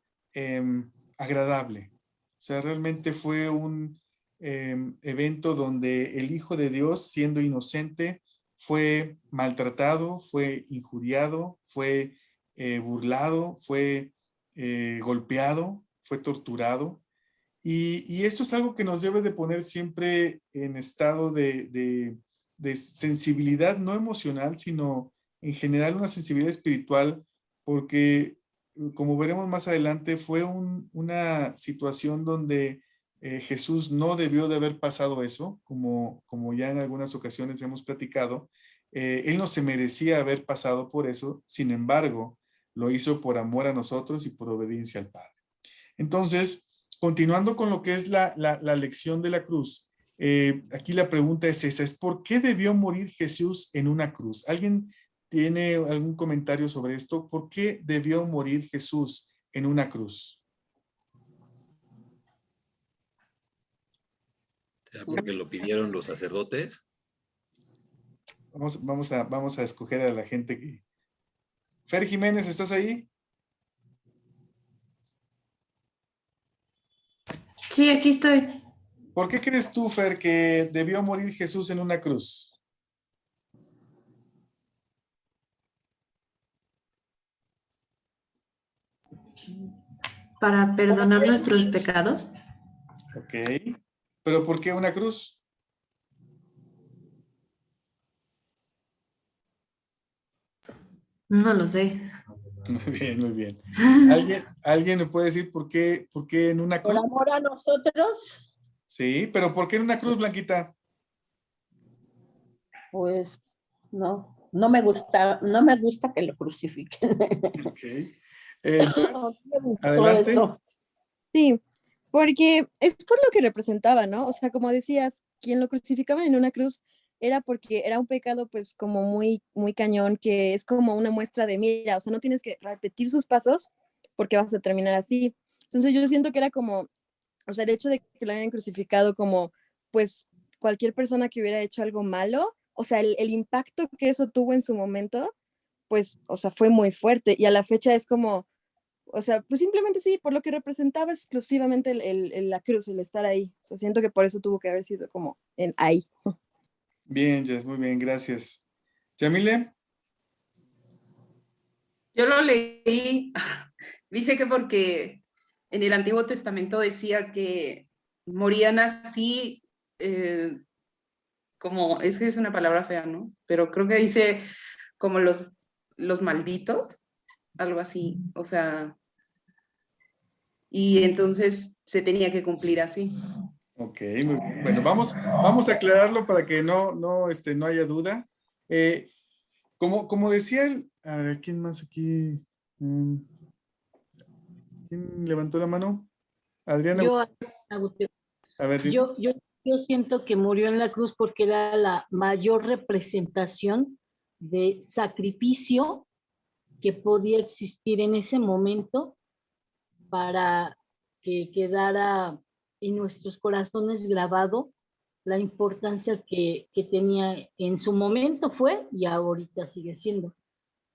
agradable. O sea, realmente fue un evento donde el Hijo de Dios, siendo inocente, fue maltratado, fue injuriado, fue burlado, fue golpeado, fue torturado. Y esto es algo que nos debe de poner siempre en estado de sensibilidad, no emocional, sino en general una sensibilidad espiritual, porque como veremos más adelante, fue una situación donde Jesús no debió de haber pasado eso, como ya en algunas ocasiones hemos platicado. Él no se merecía haber pasado por eso, sin embargo, lo hizo por amor a nosotros y por obediencia al Padre. Entonces, continuando con lo que es la lección de la cruz, aquí la pregunta es esa, es ¿por qué debió morir Jesús en una cruz? ¿Alguien tiene algún comentario sobre esto? ¿Por qué debió morir Jesús en una cruz? ¿Será porque lo pidieron los sacerdotes? Vamos a escoger a la gente que... Fer Jiménez, ¿estás ahí? Sí, aquí estoy. ¿Por qué crees tú, Fer, que debió morir Jesús en una cruz? Para perdonar nuestros pecados. Ok. ¿Pero por qué una cruz? No lo sé. Muy bien, muy bien. ¿Alguien me puede decir por qué en una cruz? Por amor a nosotros, Sí, pero ¿por qué en una cruz, Blanquita? pues no me gusta que lo crucifiquen. Ok. No Jazz, me gustó adelante. eso. Sí, porque es por lo que representaba, ¿no? O sea, como decías, quien lo crucificaban en una cruz era porque era un pecado pues como muy, muy cañón, que es como una muestra de, mira, o sea, no tienes que repetir sus pasos porque vas a terminar así. Entonces yo siento que era como, o sea, el hecho de que lo hayan crucificado como, pues, cualquier persona que hubiera hecho algo malo, o sea, el impacto que eso tuvo en su momento, pues, o sea, fue muy fuerte y a la fecha es como, o sea, pues simplemente sí, por lo que representaba exclusivamente la cruz, el estar ahí. O sea, siento que por eso tuvo que haber sido como en ahí. Bien, Jess, muy bien, gracias. Yamile. Yo lo leí Dice que porque en el Antiguo Testamento decía que morían así, como, es que es una palabra fea, ¿no? Pero creo que dice como los malditos, algo así, o sea, y entonces se tenía que cumplir así. Ok, muy bien. Bueno, vamos a aclararlo para que no haya duda. Como decía a ver, ¿quién más aquí? ¿Quién levantó la mano? Adriana. Yo, A ver, dime. yo siento que murió en la cruz porque era la mayor representación de sacrificio que podía existir en ese momento para que quedara en nuestros corazones grabado la importancia que tenía en su momento fue y ahorita sigue siendo.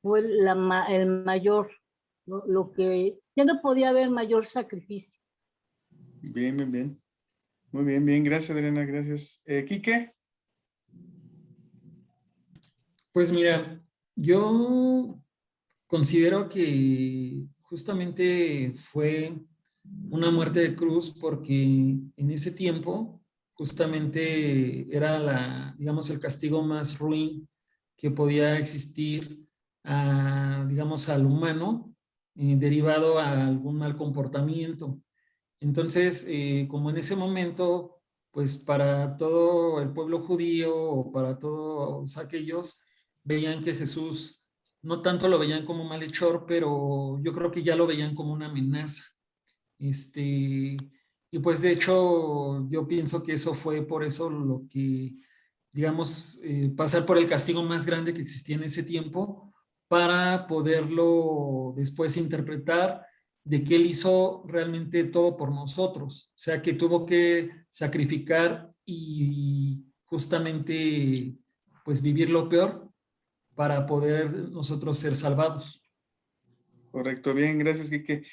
Fue el mayor, lo que ya no podía haber mayor sacrificio. Bien, bien, bien. Muy bien, bien. Gracias, Adriana. Gracias. Quique. Pues mira, yo considero que justamente fue una muerte de cruz porque en ese tiempo justamente era digamos, el castigo más ruin que podía existir digamos, al humano, derivado a algún mal comportamiento. Entonces, como en ese momento, pues para todo el pueblo judío o para todos aquellos, veían que Jesús no tanto lo veían como malhechor, pero yo creo que ya lo veían como una amenaza. Y pues de hecho yo pienso que eso fue por eso lo que, digamos, pasar por el castigo más grande que existía en ese tiempo para poderlo después interpretar de que Él hizo realmente todo por nosotros. O sea, que tuvo que sacrificar y justamente pues vivir lo peor para poder nosotros ser salvados. Correcto, bien, gracias, Quique.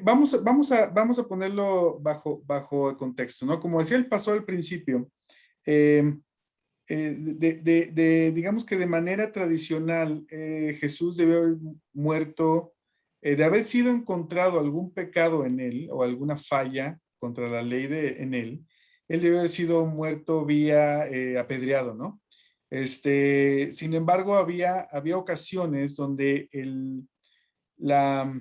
Vamos a ponerlo bajo el contexto, ¿no? Como decía, él pasó al principio. Digamos que de manera tradicional, Jesús debió haber muerto, de haber sido encontrado algún pecado en él o alguna falla contra la ley en él debió haber sido muerto vía apedreado, ¿no? Sin embargo, había ocasiones donde la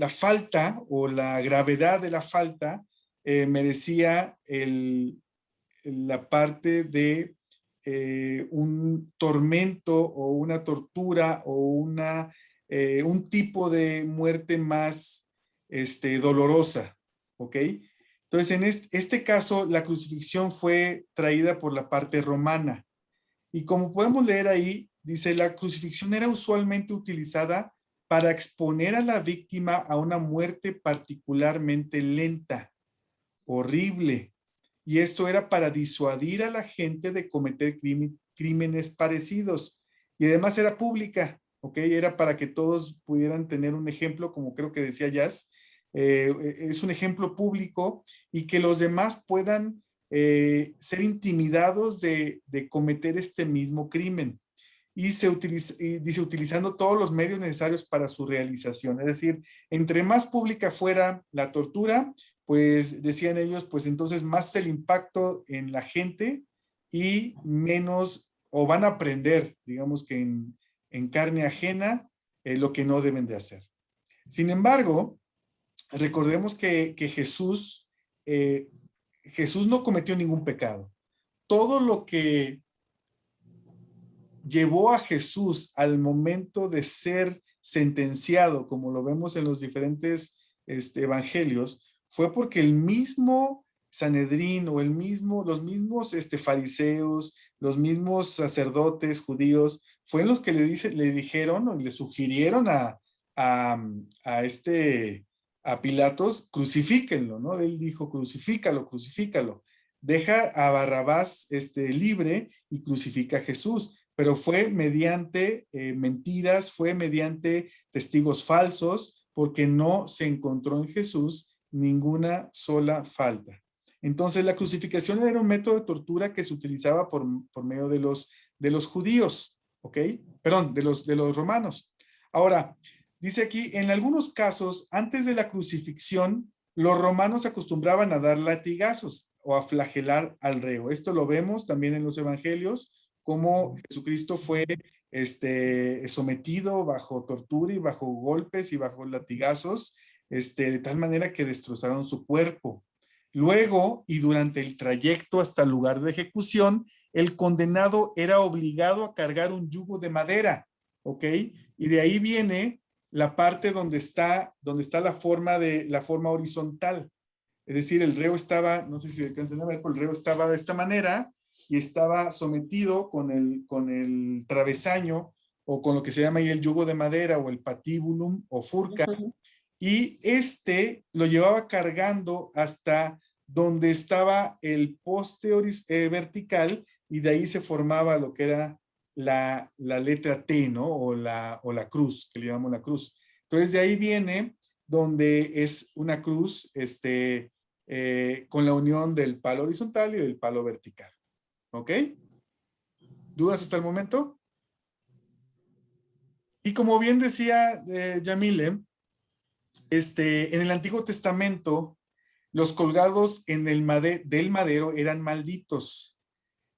falta o la gravedad de la falta merecía la parte de un tormento o una tortura o un tipo de muerte más dolorosa, ¿ok? Entonces, en este caso, la crucifixión fue traída por la parte romana. Y como podemos leer ahí, dice, la crucifixión era usualmente utilizada para exponer a la víctima a una muerte particularmente lenta, horrible. Y esto era para disuadir a la gente de cometer crímenes parecidos. Y además era pública, ¿ok? Era para que todos pudieran tener un ejemplo, como creo que decía Jazz. Es un ejemplo público y que los demás puedan ser intimidados de cometer este mismo crimen. Y dice, utilizando todos los medios necesarios para su realización. Es decir, entre más pública fuera la tortura, pues decían ellos, pues entonces más el impacto en la gente y menos, o van a aprender, digamos que en carne ajena, lo que no deben de hacer. Sin embargo, recordemos que Jesús no cometió ningún pecado. Todo lo que llevó a Jesús al momento de ser sentenciado, como lo vemos en los diferentes evangelios, fue porque el mismo Sanedrín o los mismos fariseos, los mismos sacerdotes judíos, fueron los que le dijeron o le sugirieron a Pilatos, crucifíquenlo, ¿no? Él dijo, crucifícalo. Deja a Barrabás libre y crucifica a Jesús. Pero fue mediante mentiras, fue mediante testigos falsos, porque no se encontró en Jesús ninguna sola falta. Entonces la crucificación era un método de tortura que se utilizaba por medio de los judíos, ¿ok? Perdón, de los romanos. Ahora, dice aquí, en algunos casos, antes de la crucifixión, los romanos acostumbraban a dar latigazos o a flagelar al reo. Esto lo vemos también en los evangelios, cómo Jesucristo fue sometido bajo tortura y bajo golpes y bajo latigazos, de tal manera que destrozaron su cuerpo. Luego, y durante el trayecto hasta el lugar de ejecución, el condenado era obligado a cargar un yugo de madera, ¿ok? Y de ahí viene la parte donde está la forma horizontal. Es decir, el reo estaba, no sé si alcanzan a ver, pero el reo estaba de esta manera y estaba sometido con el travesaño o con lo que se llama ahí el yugo de madera o el patibulum o furca. Y lo llevaba cargando hasta donde estaba el poste vertical y de ahí se formaba lo que era la letra T, ¿no? O la cruz, que le llamamos la cruz. Entonces de ahí viene donde es una cruz con la unión del palo horizontal y del palo vertical. ¿Ok? ¿Dudas hasta el momento? Y como bien decía Yamile, en el Antiguo Testamento, los colgados del madero eran malditos.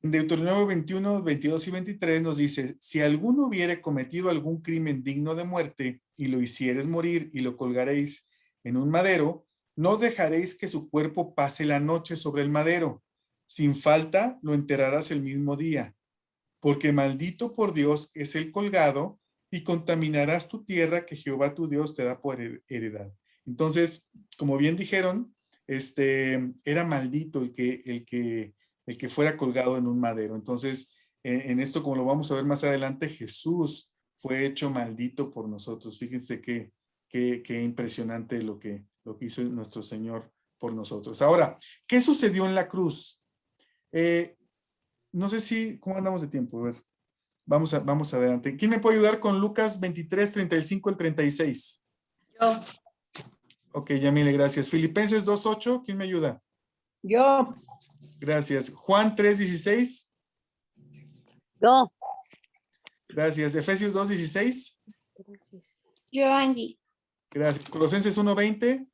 En Deuteronomio 21, 22 y 23 nos dice, si alguno hubiere cometido algún crimen digno de muerte y lo hicieres morir y lo colgaréis en un madero, no dejaréis que su cuerpo pase la noche sobre el madero. Sin falta lo enterrarás el mismo día, porque maldito por Dios es el colgado y contaminarás tu tierra que Jehová tu Dios te da por heredad. Entonces, como bien dijeron, era maldito el que fuera colgado en un madero. Entonces, en esto, como lo vamos a ver más adelante, Jesús fue hecho maldito por nosotros. Fíjense qué impresionante lo que hizo nuestro Señor por nosotros. Ahora, ¿qué sucedió en la cruz? No sé ¿cómo andamos de tiempo? A ver, vamos adelante. ¿Quién me puede ayudar con Lucas 23, 35 al 36? Yo. Ok, Yamile, gracias. Filipenses 2:8, ¿quién me ayuda? Yo. Gracias. Juan 3:16. Yo. Gracias. Efesios 2:16. Yo, Angie. Gracias. Colosenses 1:20.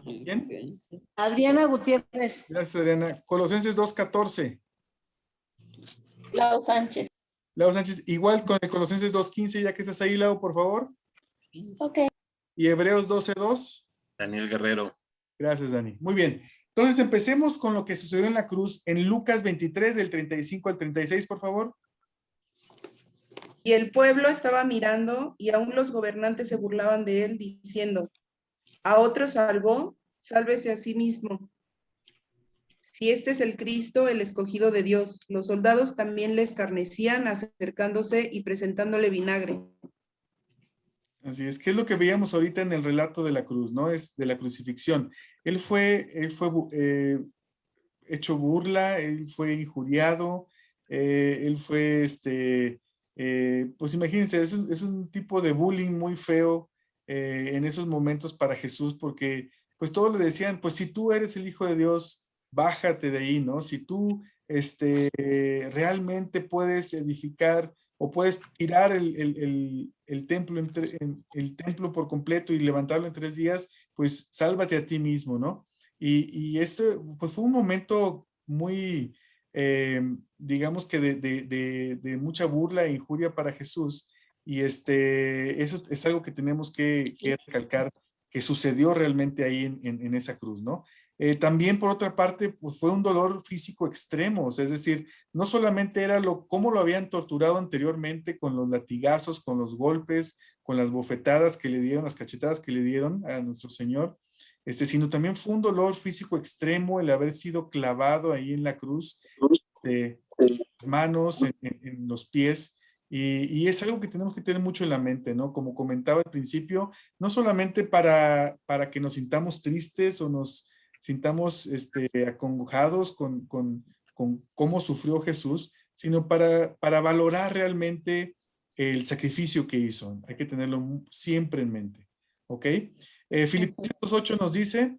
¿Quién? Adriana Gutiérrez. Gracias, Adriana. Colosenses 2:14. Lau Sánchez. Lau Sánchez, igual con el Colosenses 2:15, ya que estás ahí, Lau, por favor. Ok. Y Hebreos 12:2. Daniel Guerrero. Gracias, Dani. Muy bien. Entonces, empecemos con lo que sucedió en la cruz en Lucas 23, del 35 al 36, por favor. Y el pueblo estaba mirando y aún los gobernantes se burlaban de él diciendo, a otro salvó, sálvese a sí mismo. Si este es el Cristo, el escogido de Dios. Los soldados también le escarnecían acercándose y presentándole vinagre. Así es, que es lo que veíamos ahorita en el relato de la cruz, ¿no? Es de la crucifixión. Él fue hecho burla, él fue injuriado, él fue, pues imagínense, es un tipo de bullying muy feo en esos momentos para Jesús, porque pues todos le decían, pues si tú eres el Hijo de Dios, bájate de ahí, ¿no? Si tú realmente puedes edificar o puedes tirar el templo por completo y levantarlo en 3 días, pues sálvate a ti mismo, ¿no? Y eso pues fue un momento muy, digamos que de mucha burla e injuria para Jesús. Y eso es algo que tenemos que recalcar, que sucedió realmente ahí en esa cruz, ¿no? También, por otra parte, pues fue un dolor físico extremo, o sea, es decir, no solamente era cómo lo habían torturado anteriormente con los latigazos, con los golpes, con las bofetadas que le dieron, las cachetadas que le dieron a nuestro Señor, sino también fue un dolor físico extremo el haber sido clavado ahí en la cruz, en las manos, en los pies. Y es algo que tenemos que tener mucho en la mente, ¿no? Como comentaba al principio, no solamente para que nos sintamos tristes o nos sintamos acongojados con cómo sufrió Jesús, sino para valorar realmente el sacrificio que hizo. Hay que tenerlo siempre en mente. ¿Ok? Filipenses 2:8 nos dice.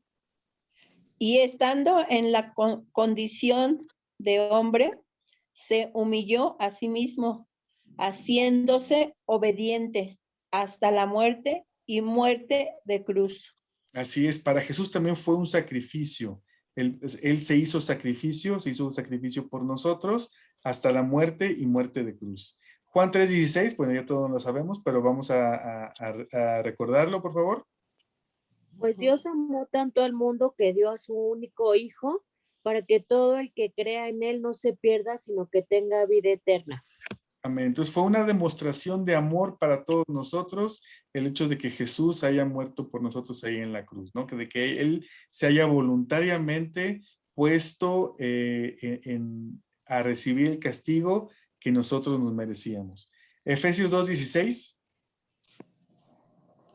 Y estando en la condición de hombre, se humilló a sí mismo, haciéndose obediente hasta la muerte y muerte de cruz. Así es, para Jesús también fue un sacrificio. Él se hizo un sacrificio por nosotros hasta la muerte y muerte de cruz. Juan 3:16, bueno, ya todos lo sabemos, pero vamos a recordarlo, por favor. Pues Dios amó tanto al mundo que dio a su único Hijo para que todo el que crea en Él no se pierda, sino que tenga vida eterna. Amén. Entonces fue una demostración de amor para todos nosotros el hecho de que Jesús haya muerto por nosotros ahí en la cruz, ¿no? De que Él se haya voluntariamente puesto a recibir el castigo que nosotros nos merecíamos. Efesios 2:16.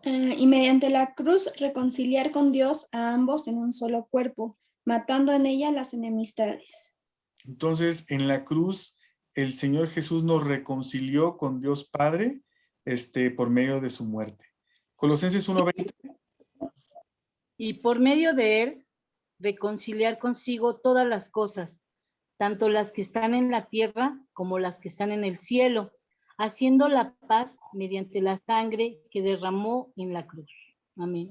Y mediante la cruz reconciliar con Dios a ambos en un solo cuerpo, matando en ella las enemistades. Entonces, en la cruz, el Señor Jesús nos reconcilió con Dios Padre, por medio de su muerte. Colosenses 1:20. Y por medio de él, reconciliar consigo todas las cosas, tanto las que están en la tierra como las que están en el cielo, haciendo la paz mediante la sangre que derramó en la cruz. Amén.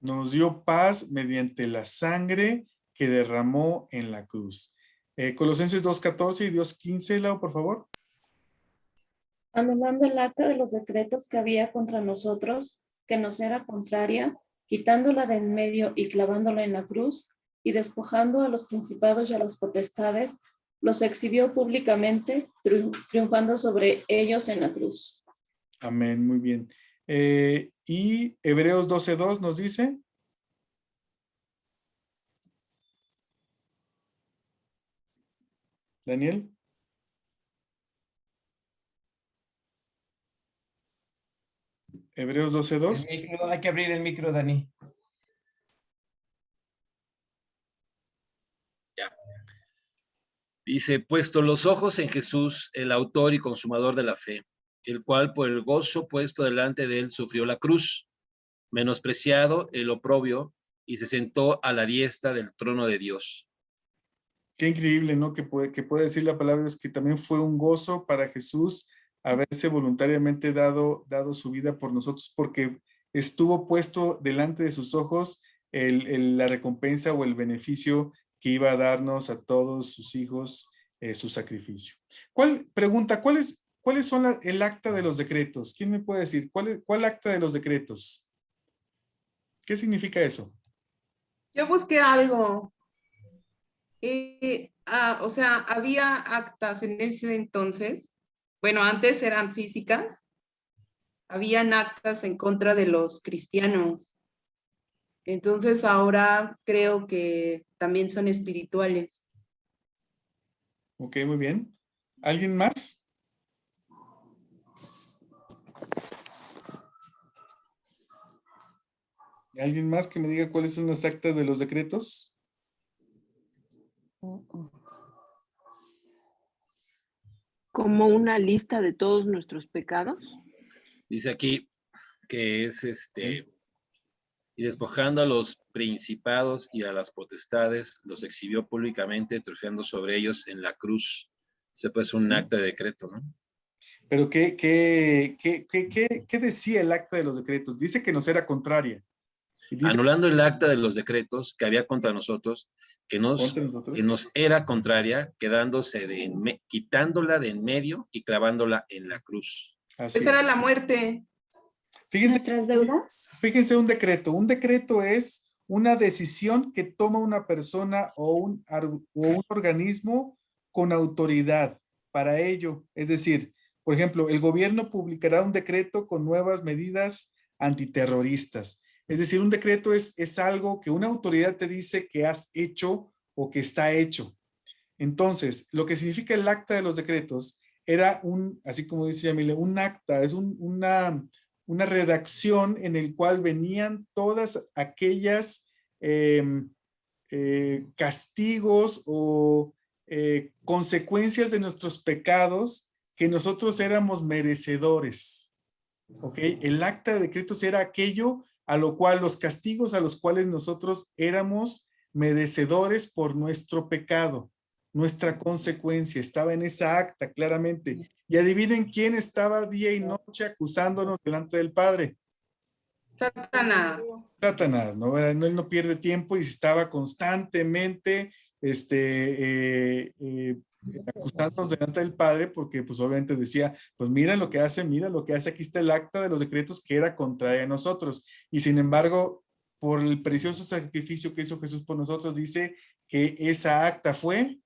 Nos dio paz mediante la sangre que derramó en la cruz. Colosenses 2:14 y 2:15, Lau, por favor. Anulando el acta de los decretos que había contra nosotros, que nos era contraria, quitándola de en medio y clavándola en la cruz, y despojando a los principados y a las potestades, los exhibió públicamente, triunfando sobre ellos en la cruz. Amén, muy bien. Y Hebreos 12:2 nos dice. Daniel. Hebreos 12:2. Hay que abrir el micro, Dani. Ya. Dice, puesto los ojos en Jesús, el autor y consumador de la fe, el cual por el gozo puesto delante de él sufrió la cruz, menospreciado el oprobio, y se sentó a la diestra del trono de Dios. Qué increíble, ¿no? Que puede decir la palabra, es que también fue un gozo para Jesús haberse voluntariamente dado su vida por nosotros, porque estuvo puesto delante de sus ojos la recompensa o el beneficio que iba a darnos a todos sus hijos, su sacrificio. ¿Cuáles son el acta de los decretos? ¿Quién me puede decir? ¿Cuál acta de los decretos? ¿Qué significa eso? Yo busqué algo. O sea, había actas en ese entonces. Bueno, antes eran físicas. Habían actas en contra de los cristianos. Entonces ahora creo que también son espirituales. Ok, muy bien. ¿Alguien más? ¿Alguien más que me diga cuáles son las actas de los decretos? ¿Como una lista de todos nuestros pecados? Dice aquí que es y despojando a los principados y a las potestades, los exhibió públicamente, triunfando sobre ellos en la cruz. Se puede ser un acta de decreto, ¿no? Pero ¿qué decía el acta de los decretos? Dice que nos era contraria. Anulando el acta de los decretos que había contra nosotros, que nos era contraria, quitándola de en medio y clavándola en la cruz. Esa era la muerte. Fíjense, ¿Nuestras deudas? Fíjense un decreto. Un decreto es una decisión que toma una persona o un organismo con autoridad para ello. Es decir, por ejemplo, el gobierno publicará un decreto con nuevas medidas antiterroristas. Es decir, un decreto es algo que una autoridad te dice que has hecho o que está hecho. Entonces, lo que significa el acta de los decretos era así como dice Yamile, un acta, es una redacción en el cual venían todas aquellas castigos o consecuencias de nuestros pecados que nosotros éramos merecedores. ¿Ok? El acta de decretos era aquello a lo cual los castigos a los cuales nosotros éramos merecedores por nuestro pecado. nuestra consecuencia, estaba en esa acta claramente. Y adivinen quién estaba día y noche acusándonos delante del Padre. Satanás. Satanás, ¿no? Él no pierde tiempo y estaba constantemente acusándonos delante del Padre, porque pues obviamente decía, pues mira lo que hace, aquí está el acta de los decretos que era contraria a nosotros. Y sin embargo, por el precioso sacrificio que hizo Jesús por nosotros, dice que esa acta fue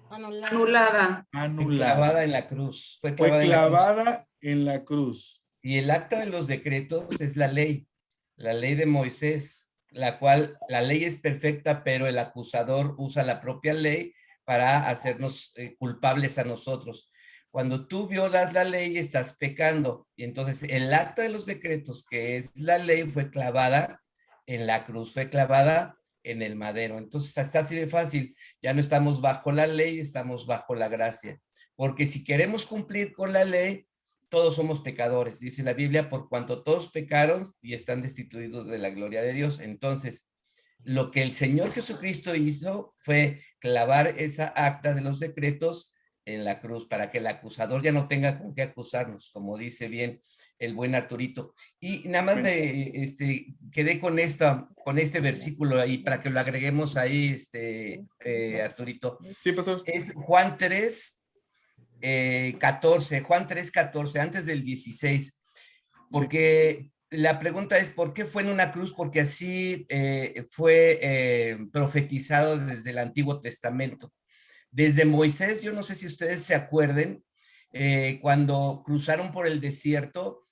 Anulada. Clavada en la cruz. Fue Fue clavada en la cruz. clavada en la cruz. Y el acta de los decretos es la ley de Moisés, la cual la ley es perfecta, pero el acusador usa la propia ley para hacernos culpables a nosotros. Cuando tú violas la ley, estás pecando. Y entonces el acta de los decretos, que es la ley, fue clavada en la cruz, fue clavada en el madero. Entonces está así de fácil. Ya no estamos bajo la ley, estamos bajo la gracia. Porque si queremos cumplir con la ley, todos somos pecadores, dice la Biblia, por cuanto todos pecaron y están destituidos de la gloria de Dios. Entonces, lo que el Señor Jesucristo hizo fue clavar esa acta de los decretos en la cruz para que el acusador ya no tenga con qué acusarnos, como dice bien el buen Arturito. Y nada más quedé con este versículo ahí para que lo agreguemos ahí, Arturito. Sí, pastor. Es Juan 3, 14, Juan 3, 14, antes del 16, porque la pregunta es, ¿por qué fue en una cruz? Porque así fue profetizado desde el Antiguo Testamento. Desde Moisés, yo no sé si ustedes se acuerden, cuando cruzaron por el desierto,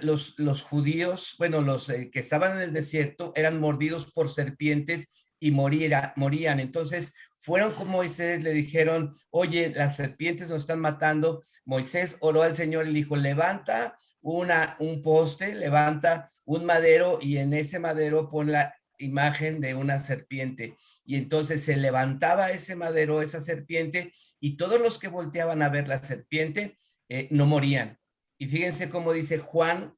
los judíos, bueno, los que estaban en el desierto eran mordidos por serpientes y morían. Entonces fueron con Moisés, le dijeron, oye, las serpientes nos están matando. Moisés oró al Señor y le dijo, levanta un poste, levanta un madero y en ese madero pon la imagen de una serpiente. Y entonces se levantaba ese madero, esa serpiente, y todos los que volteaban a ver la serpiente no morían. Y fíjense cómo dice Juan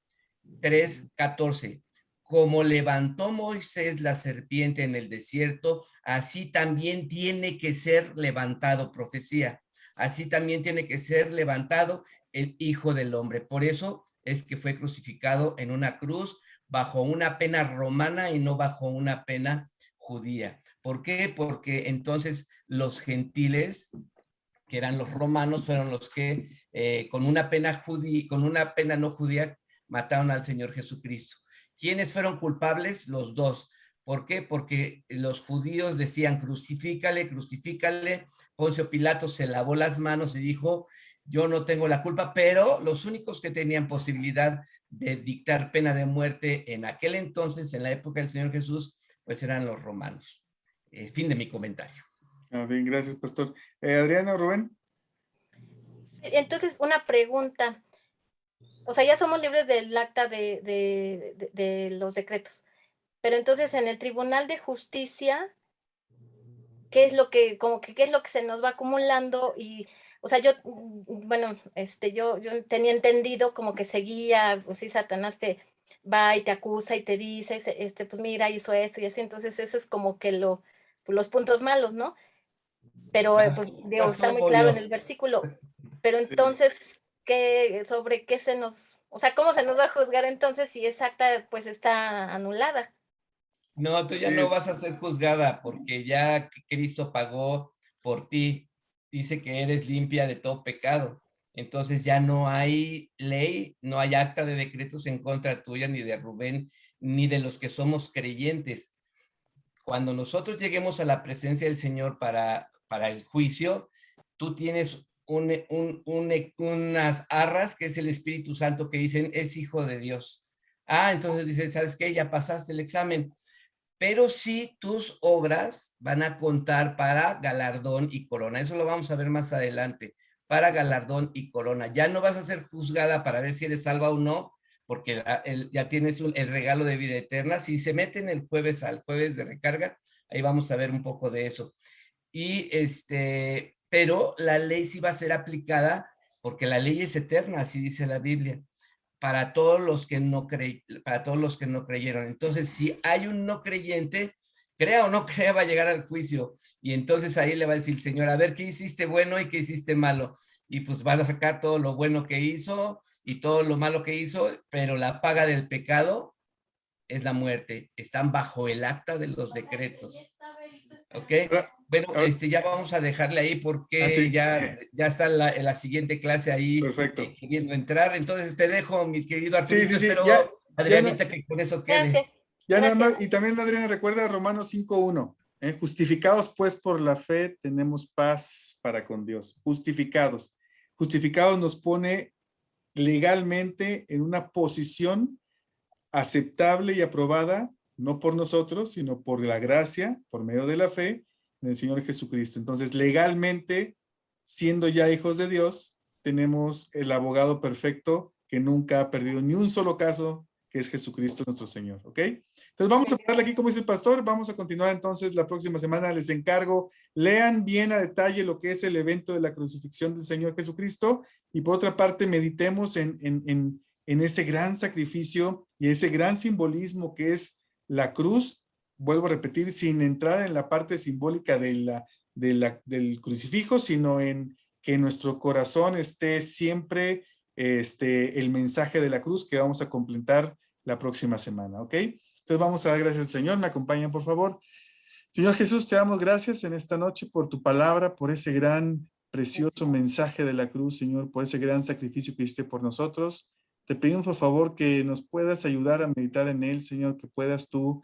3:14. Como levantó Moisés la serpiente en el desierto, así también tiene que ser levantado, profecía. Así también tiene que ser levantado el Hijo del Hombre. Por eso es que fue crucificado en una cruz bajo una pena romana y no bajo una pena judía. ¿Por qué? Porque entonces los gentiles, que eran los romanos, fueron los que con una pena no judía mataron al Señor Jesucristo. ¿Quiénes fueron culpables? Los dos. ¿Por qué? Porque los judíos decían, crucifícale, crucifícale. Poncio Pilato se lavó las manos y dijo, yo no tengo la culpa, pero los únicos que tenían posibilidad de dictar pena de muerte en aquel entonces, en la época del Señor Jesús, pues eran los romanos. Fin de mi comentario. Bien, gracias, pastor. Adriana, Rubén. Entonces, una pregunta. O sea, ya somos libres del acta de los decretos. Pero entonces, en el Tribunal de Justicia, ¿qué es lo que se nos va acumulando? Y, o sea, yo tenía entendido como que seguía, pues sí, Satanás te va y te acusa y te dice, pues mira, hizo esto y así. Entonces, eso es como que los puntos malos, ¿no? Pero, pues, digo, está muy claro en el versículo. Pero entonces, ¿sobre qué o sea, cómo se nos va a juzgar entonces si esa acta pues está anulada? No, tú ya no vas a ser juzgada porque ya Cristo pagó por ti. Dice que eres limpia de todo pecado. Entonces ya no hay ley, no hay acta de decretos en contra tuya, ni de Rubén, ni de los que somos creyentes. Cuando nosotros lleguemos a la presencia del Señor para el juicio, tú tienes unas arras, que es el Espíritu Santo, que dicen, es hijo de Dios. Entonces dicen, ¿sabes qué? Ya pasaste el examen. Pero sí, tus obras van a contar para galardón y corona. Eso lo vamos a ver más adelante, para galardón y corona. Ya no vas a ser juzgada para ver si eres salva o no, porque ya tienes el regalo de vida eterna. Si se meten al jueves de recarga, ahí vamos a ver un poco de eso. Y pero la ley sí va a ser aplicada, porque la ley es eterna, así dice la Biblia, para todos los que no creyeron. Entonces, si hay un no creyente, crea o no crea, va a llegar al juicio. Y entonces ahí le va a decir el Señor, a ver, ¿qué hiciste bueno y qué hiciste malo? Y pues van a sacar todo lo bueno que hizo y todo lo malo que hizo, pero la paga del pecado es la muerte. Están bajo el acta de los decretos. ¿Ok? Bueno, ya vamos a dejarle ahí porque ya está la siguiente clase ahí. Perfecto. Queriendo entrar. Entonces te dejo, mi querido Arturito. Sí. Espero, Ya, Adrianita, que con eso quede. Ya nada más, y también Adriana recuerda Romanos 5:1. Justificados pues por la fe tenemos paz para con Dios. Justificados. Justificados nos pone legalmente en una posición aceptable y aprobada, no por nosotros, sino por la gracia, por medio de la fe en el Señor Jesucristo. Entonces, legalmente, siendo ya hijos de Dios, tenemos el abogado perfecto que nunca ha perdido ni un solo caso, que es Jesucristo nuestro Señor, ¿ok? Entonces vamos a pararle aquí como dice el pastor, vamos a continuar entonces la próxima semana, les encargo, lean bien a detalle lo que es el evento de la crucifixión del Señor Jesucristo y por otra parte meditemos en ese gran sacrificio y ese gran simbolismo que es la cruz, vuelvo a repetir, sin entrar en la parte simbólica del crucifijo, sino en que en nuestro corazón esté siempre el mensaje de la cruz que vamos a completar la próxima semana, ¿ok? Entonces vamos a dar gracias al Señor, me acompañan por favor. Señor Jesús, te damos gracias en esta noche por tu palabra, por ese gran, precioso mensaje de la cruz, Señor, por ese gran sacrificio que hiciste por nosotros. Te pedimos por favor que nos puedas ayudar a meditar en él, Señor, que puedas tú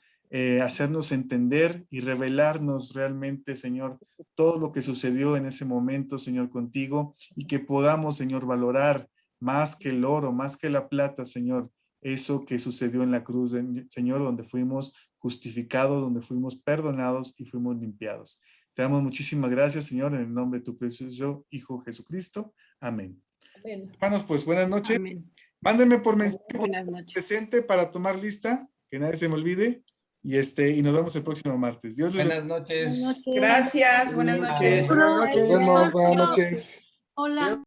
hacernos entender y revelarnos realmente, Señor, todo lo que sucedió en ese momento, Señor, contigo y que podamos, Señor, valorar más que el oro, más que la plata, Señor, eso que sucedió en la cruz, Señor, donde fuimos justificados, donde fuimos perdonados y fuimos limpiados. Te damos muchísimas gracias, Señor, en el nombre de tu precioso Hijo Jesucristo. Amén. Hermanos, pues buenas noches. Amén. Mándenme por mensaje Buenas noches. presente para tomar lista, que nadie se me olvide. Y nos vemos el próximo martes. Dios les Buenas noches. Gracias, buenas noches. Buenas noches. Hola.